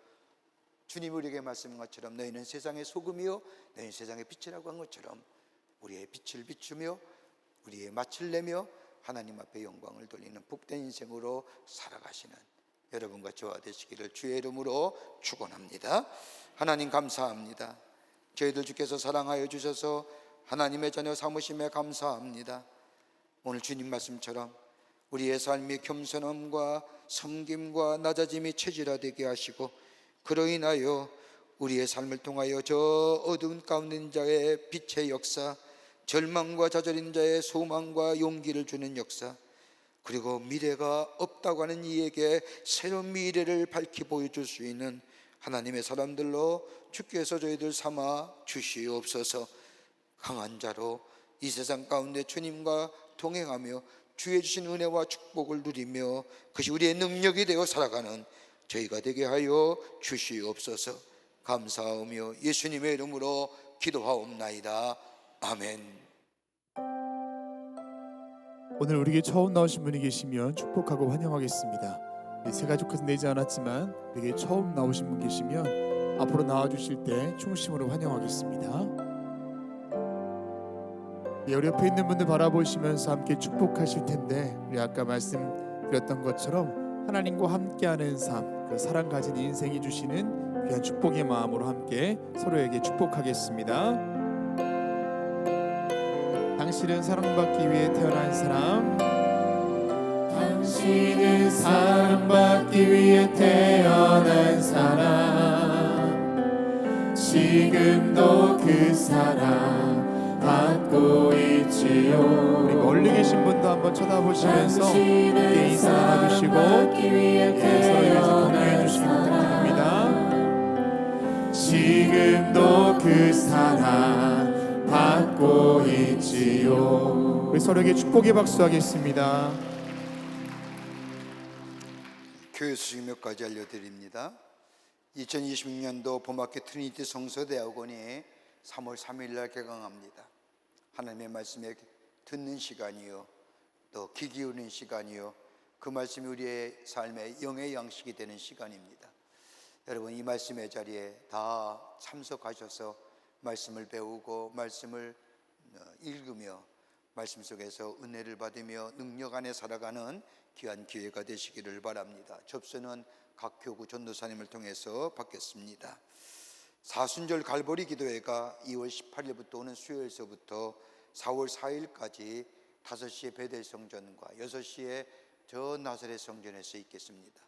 주님 우리에게 말씀한 것처럼 너희는 세상의 소금이요 너희는 세상의 빛이라고 한 것처럼 우리의 빛을 비추며 우리의 맛을 내며 하나님 앞에 영광을 돌리는 복된 인생으로 살아가시는 여러분과 저와 되시기를 주의 이름으로 축원합니다. 하나님 감사합니다. 저희들 주께서 사랑하여 주셔서 하나님의 자녀 삼으심에 감사합니다. 오늘 주님 말씀처럼 우리의 삶이 겸손함과 섬김과 낮아짐이 체질화되게 하시고, 그로 인하여 우리의 삶을 통하여 저 어두운 가운데 있는 자의 빛의 역사, 절망과 좌절인 자의 소망과 용기를 주는 역사, 그리고 미래가 없다고 하는 이에게 새로운 미래를 밝히 보여줄 수 있는 하나님의 사람들로 주께서 저희들 삼아 주시옵소서. 강한 자로 이 세상 가운데 주님과 동행하며 주의 주신 은혜와 축복을 누리며 그것이 우리의 능력이 되어 살아가는 저희가 되게 하여 주시옵소서. 감사하며 예수님의 이름으로 기도하옵나이다. 아멘. 오늘 우리에게 처음 나오신 분이 계시면 축복하고 환영하겠습니다. 새 가족께서 내지 않았지만 우리에게 처음 나오신 분 계시면 앞으로 나와주실 때 충심으로 환영하겠습니다. 우리 옆에 있는 분들 바라보시면서 함께 축복하실 텐데, 우리 아까 말씀드렸던 것처럼 하나님과 함께하는 삶, 그 사랑 가진 인생이 주시는 귀한 축복의 마음으로 함께 서로에게 축복하겠습니다. 당신은 사랑받기 위해 태어난 사람, 당신은 사랑받기 위해 태어난 사람, 지금도 그 사랑 받고 있지요. 우리 멀리 계신 분도 한번 쳐다보시면서 함께 인사 나눠주시고 서로에 위해서 공유해 주시기 부탁드립니다. 지금도 그 사랑 받고 있지요. 우리 서로에게 축복의 박수 하겠습니다. 교회 소식 몇 가지 알려드립니다. 2026년도 봄학기 트리니티 성서대학원이 3월 3일 날 개강합니다. 하나님의 말씀에 듣는 시간이요, 또 귀 기울이는 시간이요, 그 말씀이 우리의 삶의 영의 양식이 되는 시간입니다. 여러분, 이 말씀의 자리에 다 참석하셔서 말씀을 배우고 말씀을 읽으며 말씀 속에서 은혜를 받으며 능력 안에 살아가는 귀한 기회가 되시기를 바랍니다. 접수는 각 교구 전도사님을 통해서 받겠습니다. 사순절 갈보리 기도회가 2월 18일부터 오는 수요일서부터 4월 4일까지 5시에 베델 성전과 6시에 저 나사렛 성전에서 있겠습니다.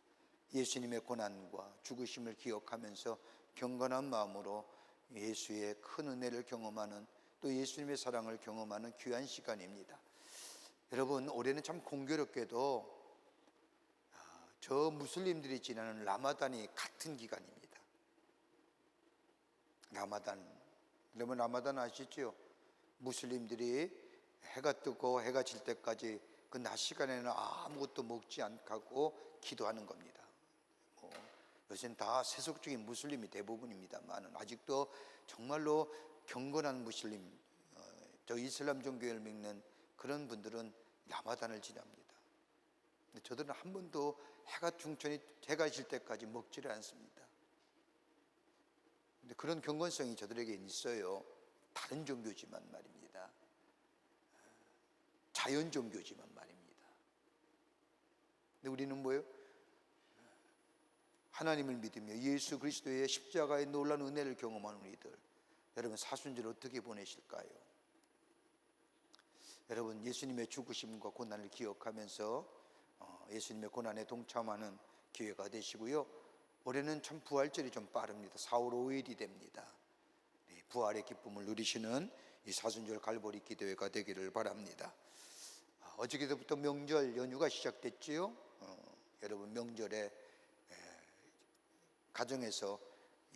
예수님의 고난과 죽으심을 기억하면서 경건한 마음으로 예수의 큰 은혜를 경험하는, 또 예수님의 사랑을 경험하는 귀한 시간입니다. 여러분, 올해는 참 공교롭게도 저 무슬림들이 지나는 라마단이 같은 기간입니다. 라마단, 여러분 라마단 아시죠? 무슬림들이 해가 뜨고 해가 질 때까지 그 낮 시간에는 아무것도 먹지 않고 기도하는 겁니다. 요새는 다 세속적인 무슬림이 대부분입니다만 아직도 정말로 경건한 무슬림, 저 이슬람 종교를 믿는 그런 분들은 라마단을 지납니다. 근데 저들은 한 번도 해가 질 때까지 먹지를 않습니다. 근데 그런 경건성이 저들에게 있어요. 다른 종교지만 말입니다. 자연 종교지만 말입니다. 근데 우리는 뭐예요? 하나님을 믿으며 예수 그리스도의 십자가의 놀라운 은혜를 경험하는 우리들, 여러분 사순절 어떻게 보내실까요? 여러분, 예수님의 죽으심과 고난을 기억하면서 예수님의 고난에 동참하는 기회가 되시고요. 올해는 참 부활절이 좀 빠릅니다. 4월 5일이 됩니다. 부활의 기쁨을 누리시는 이 사순절 갈보리 기도회가 되기를 바랍니다. 어저께부터 명절 연휴가 시작됐지요. 여러분, 명절에 가정에서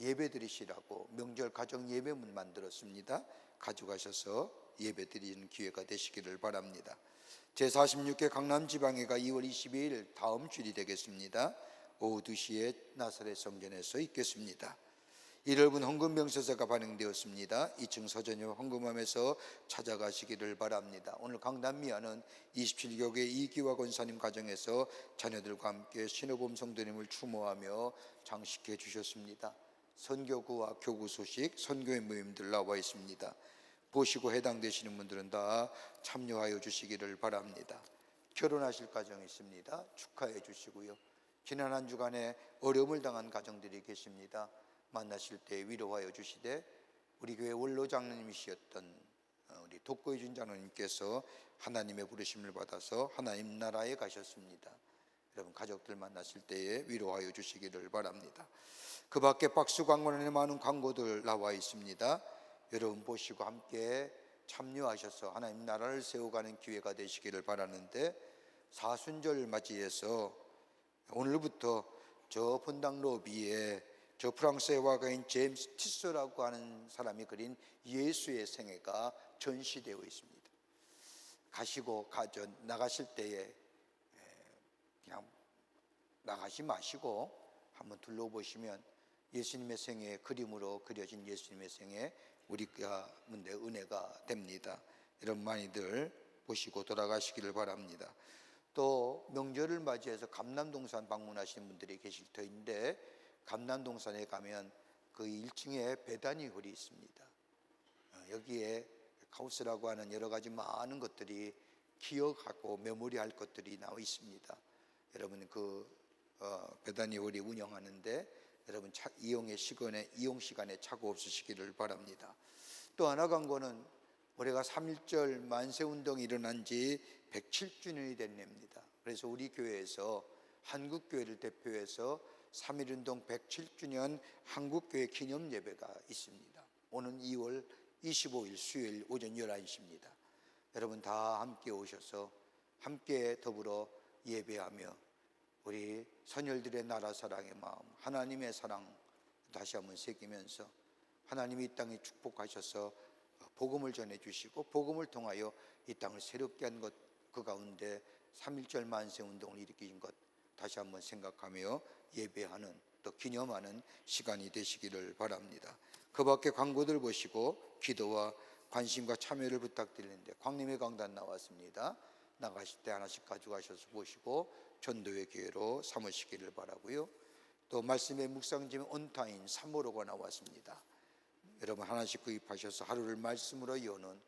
예배 드리시라고 명절 가정 예배문 만들었습니다. 가져가셔서 예배 드리는 기회가 되시기를 바랍니다. 제46회 강남지방회가 2월 22일 다음 주일이 되겠습니다. 오후 2시에 나사렛 성전에서 있겠습니다. 1월분 헌금 명세서가 반영되었습니다. 2층 서전역 헌금함에서 찾아가시기를 바랍니다. 오늘 강남미아는 27교계 이기화 권사님 가정에서 자녀들과 함께 신호범 성도님을 추모하며 장식해 주셨습니다. 선교구와 교구 소식, 선교회 모임들 나와 있습니다. 보시고 해당되시는 분들은 다 참여하여 주시기를 바랍니다. 결혼하실 가정이 있습니다. 축하해 주시고요. 지난 한 주간에 어려움을 당한 가정들이 계십니다. 만나실 때 위로하여 주시되, 우리 교회 원로 장로님이셨던 우리 독고이준 장로님께서 하나님의 부르심을 받아서 하나님 나라에 가셨습니다. 여러분, 가족들 만나실 때에 위로하여 주시기를 바랍니다. 그 밖에 박스 광고란에 많은 광고들 나와 있습니다. 여러분 보시고 함께 참여하셔서 하나님 나라를 세워가는 기회가 되시기를 바라는데, 사순절 맞이해서 오늘부터 저 본당 로비에 저 프랑스의 화가인 제임스 티소라고 하는 사람이 그린 예수의 생애가 전시되어 있습니다. 가시고 나가실 때에 그냥 나가지 마시고 한번 둘러보시면 예수님의 생애, 그림으로 그려진 예수님의 생애 우리 가운데 은혜가 됩니다. 여러분 많이들 보시고 돌아가시기를 바랍니다. 또 명절을 맞이해서 감남동산 방문하시는 분들이 계실 터인데, 감남동산에 가면 그 1층에 베다니 홀이 있습니다. 여기에 카우스라고 하는 여러 가지 많은 것들이 기억하고 메모리할 것들이 나와 있습니다. 여러분 그 베다니 홀이 운영하는데 여러분 이용 시간에 착오 없으시기를 바랍니다. 또 하나 광고는 올해가 3.1절 만세운동이 일어난 지 107주년이 된 해입니다. 그래서 우리 교회에서 한국교회를 대표해서 3.1운동 107주년 한국교회 기념예배가 있습니다. 오는 2월 25일 수요일 오전 11시입니다. 여러분 다 함께 오셔서 함께 더불어 예배하며 우리 선열들의 나라 사랑의 마음, 하나님의 사랑 다시 한번 새기면서 하나님이 이 땅에 축복하셔서 복음을 전해주시고 복음을 통하여 이 땅을 새롭게 한 것, 그 가운데 3.1절 만세운동을 일으키신 것 다시 한번 생각하며 예배하는, 또 기념하는 시간이 되시기를 바랍니다. 그 밖에 광고들 보시고 기도와 관심과 참여를 부탁드리는데, 광림의 강단 나왔습니다. 나가실 때 하나씩 가져가셔서 보시고 전도의 기회로 삼으시기를 바라고요. 또 말씀의 묵상집에 온타임 3호로가 나왔습니다. 여러분 하나씩 구입하셔서 하루를 말씀으로 여는,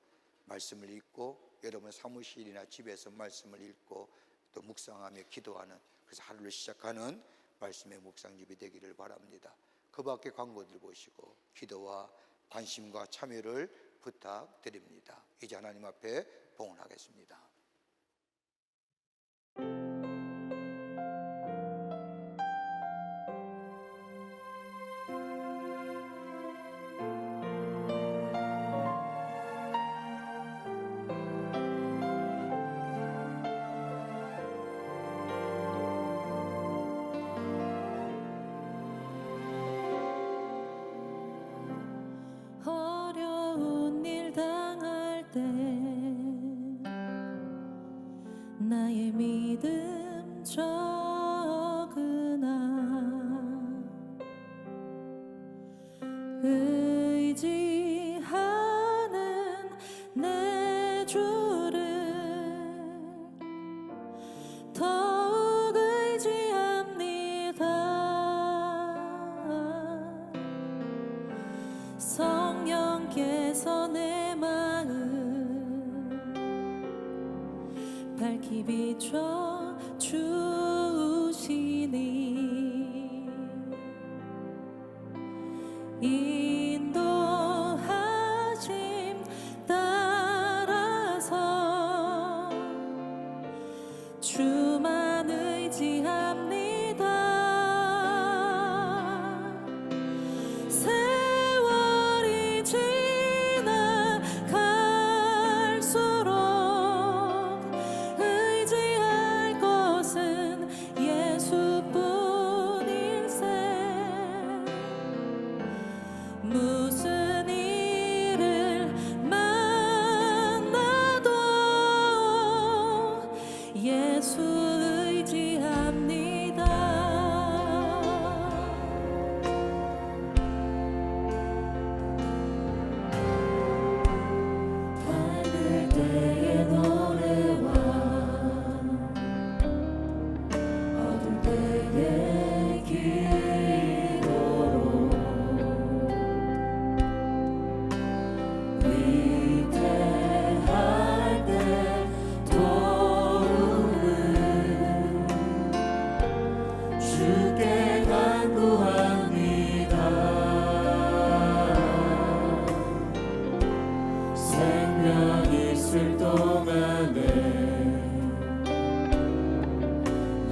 말씀을 읽고 여러분 사무실이나 집에서 말씀을 읽고 또 묵상하며 기도하는, 그래서 하루를 시작하는 말씀의 묵상집이 되기를 바랍니다. 그 밖에 광고들 보시고 기도와 관심과 참여를 부탁드립니다. 이제 하나님 앞에 봉헌하겠습니다. 어려운 일 당할 때 나의 믿음 적으나 의지하는 내 주를 더욱 의지합니다. 성령께서 내 마음 밝히 비춰 주시니 인도하심 따라서 주만 의지합니다. 세월이 지나갈수록 의지할 것은 예수뿐일세. 무슨 일을 만나도 예수 의지합니다. 밝을 때의 노래와 어두울 때의 기도로 위태할 때 도움을 주께 간구합니다. 생명 있을 동안에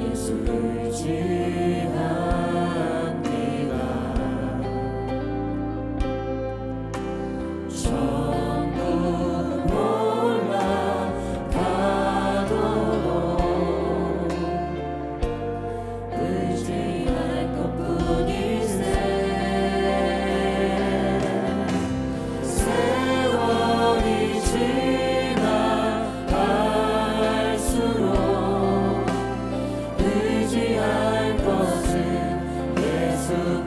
예수 의지합니다. 전부 올라가도록 의지할 것뿐일세. 세월이 지나갈수록 의지할 것은 예수뿐일세.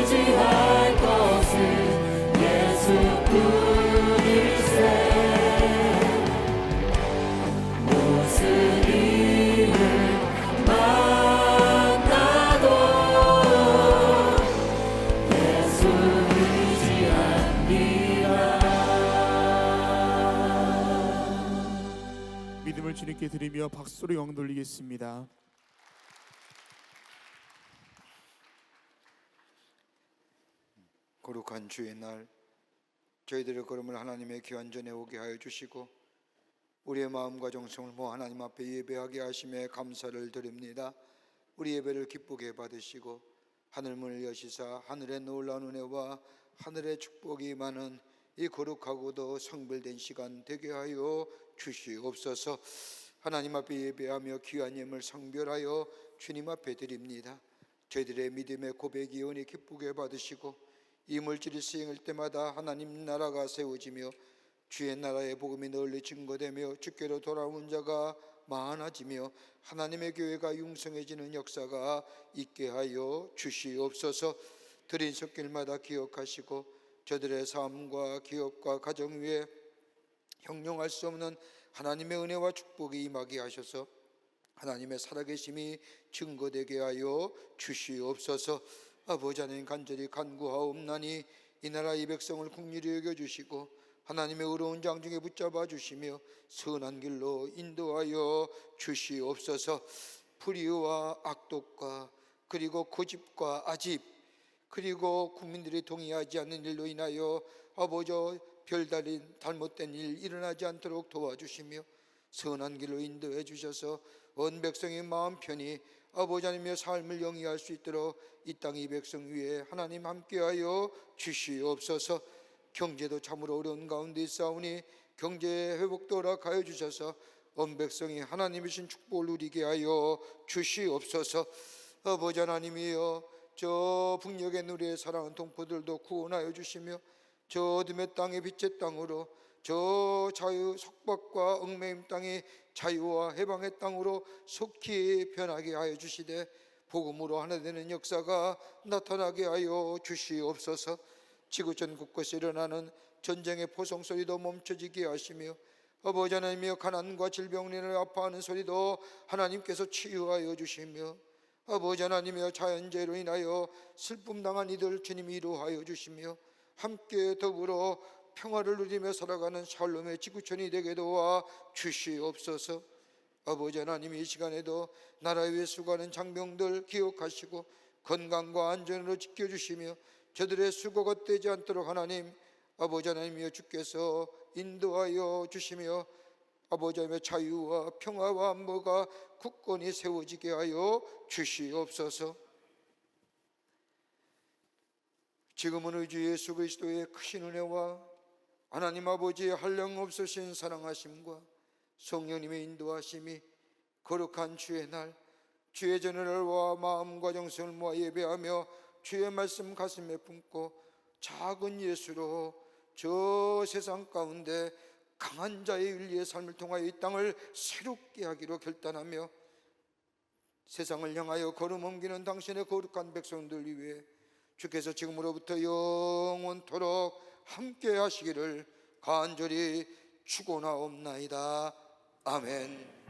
의지할 것은 예수뿐일세. 무슨 일을 만나도 예수 의지합니다. 믿음을 주님께 드리며 박수로 영 돌리겠습니다. 거룩한 주의 날, 저희들의 걸음을 하나님의 귀한 전에 오게 하여 주시고 우리의 마음과 정성을 모아 하나님 앞에 예배하게 하심에 감사를 드립니다. 우리 예배를 기쁘게 받으시고 하늘문을 여시사 하늘의 놀라운 은혜와 하늘의 축복이 많은 이 거룩하고도 성별된 시간 되게 하여 주시옵소서. 하나님 앞에 예배하며 귀한 예물 성별하여 주님 앞에 드립니다. 저희들의 믿음의 고백이 은혜 기쁘게 받으시고 이 물질이 수행할 때마다 하나님 나라가 세워지며 주의 나라의 복음이 널리 증거되며 주께로 돌아오는 자가 많아지며 하나님의 교회가 융성해지는 역사가 있게 하여 주시옵소서. 드린 손길마다 기억하시고 저들의 삶과 기업과 가정 위에 형용할 수 없는 하나님의 은혜와 축복이 임하게 하셔서 하나님의 살아계심이 증거되게 하여 주시옵소서. 아버지 하나님, 간절히 간구하옵나니 이 나라 이 백성을 긍휼히 여겨주시고 하나님의 의로운 장중에 붙잡아 주시며 선한 길로 인도하여 주시옵소서. 불의와 악독과 그리고 고집과 아집 그리고 국민들이 동의하지 않는 일로 인하여 아버지 별다른 잘못된 일 일어나지 않도록 도와주시며 선한 길로 인도해 주셔서 온 백성의 마음 편히 아버지 하나님의 삶을 영위할 수 있도록 이 땅 이 백성 위에 하나님 함께하여 주시옵소서. 경제도 참으로 어려운 가운데 있사오니 경제 회복도 허락하여 주셔서 온 백성이 하나님이신 축복을 누리게 하여 주시옵소서. 아버지 하나님이여, 저 북녘의 누리의 사랑하는 동포들도 구원하여 주시며 저 어둠의 땅의 빛의 땅으로 저 자유 속박과 얽매임 땅이 자유와 해방의 땅으로 속히 변하게 하여 주시되 복음으로 하나 되는 역사가 나타나게 하여 주시옵소서. 지구촌 곳곳에 일어나는 전쟁의 포성 소리도 멈춰지게 하시며 아버지 하나님이여, 가난과 질병으로 아파하는 소리도 하나님께서 치유하여 주시며 아버지 하나님이여, 자연재해로 인하여 슬픔 당한 이들 주님이 이루하여 주시며 함께 더불어 평화를 누리며 살아가는 샬롬의 지구촌이 되게 도와 주시옵소서. 아버지 하나님, 이 시간에도 나라 위에 수고하는 장병들 기억하시고 건강과 안전으로 지켜주시며 저들의 수고가 떼지 않도록 하나님 아버지 하나님이여 주께서 인도하여 주시며 아버지 하나님의 자유와 평화와 안보가 굳건히 세워지게 하여 주시옵소서. 지금은 우리 주 예수 그리스도의 크신 은혜와 하나님 아버지의 한량없으신 사랑하심과 성령님의 인도하심이 거룩한 주의 날, 주의 전을와 마음과 정성을 모아 예배하며 주의 말씀 가슴에 품고 작은 예수로 저 세상 가운데 강한 자의 윤리의 삶을 통하여 이 땅을 새롭게 하기로 결단하며 세상을 향하여 걸음 옮기는 당신의 거룩한 백성들 위해 주께서 지금으로부터 영원토록 함께 하시기를 간절히 축원하옵나이다. 아멘.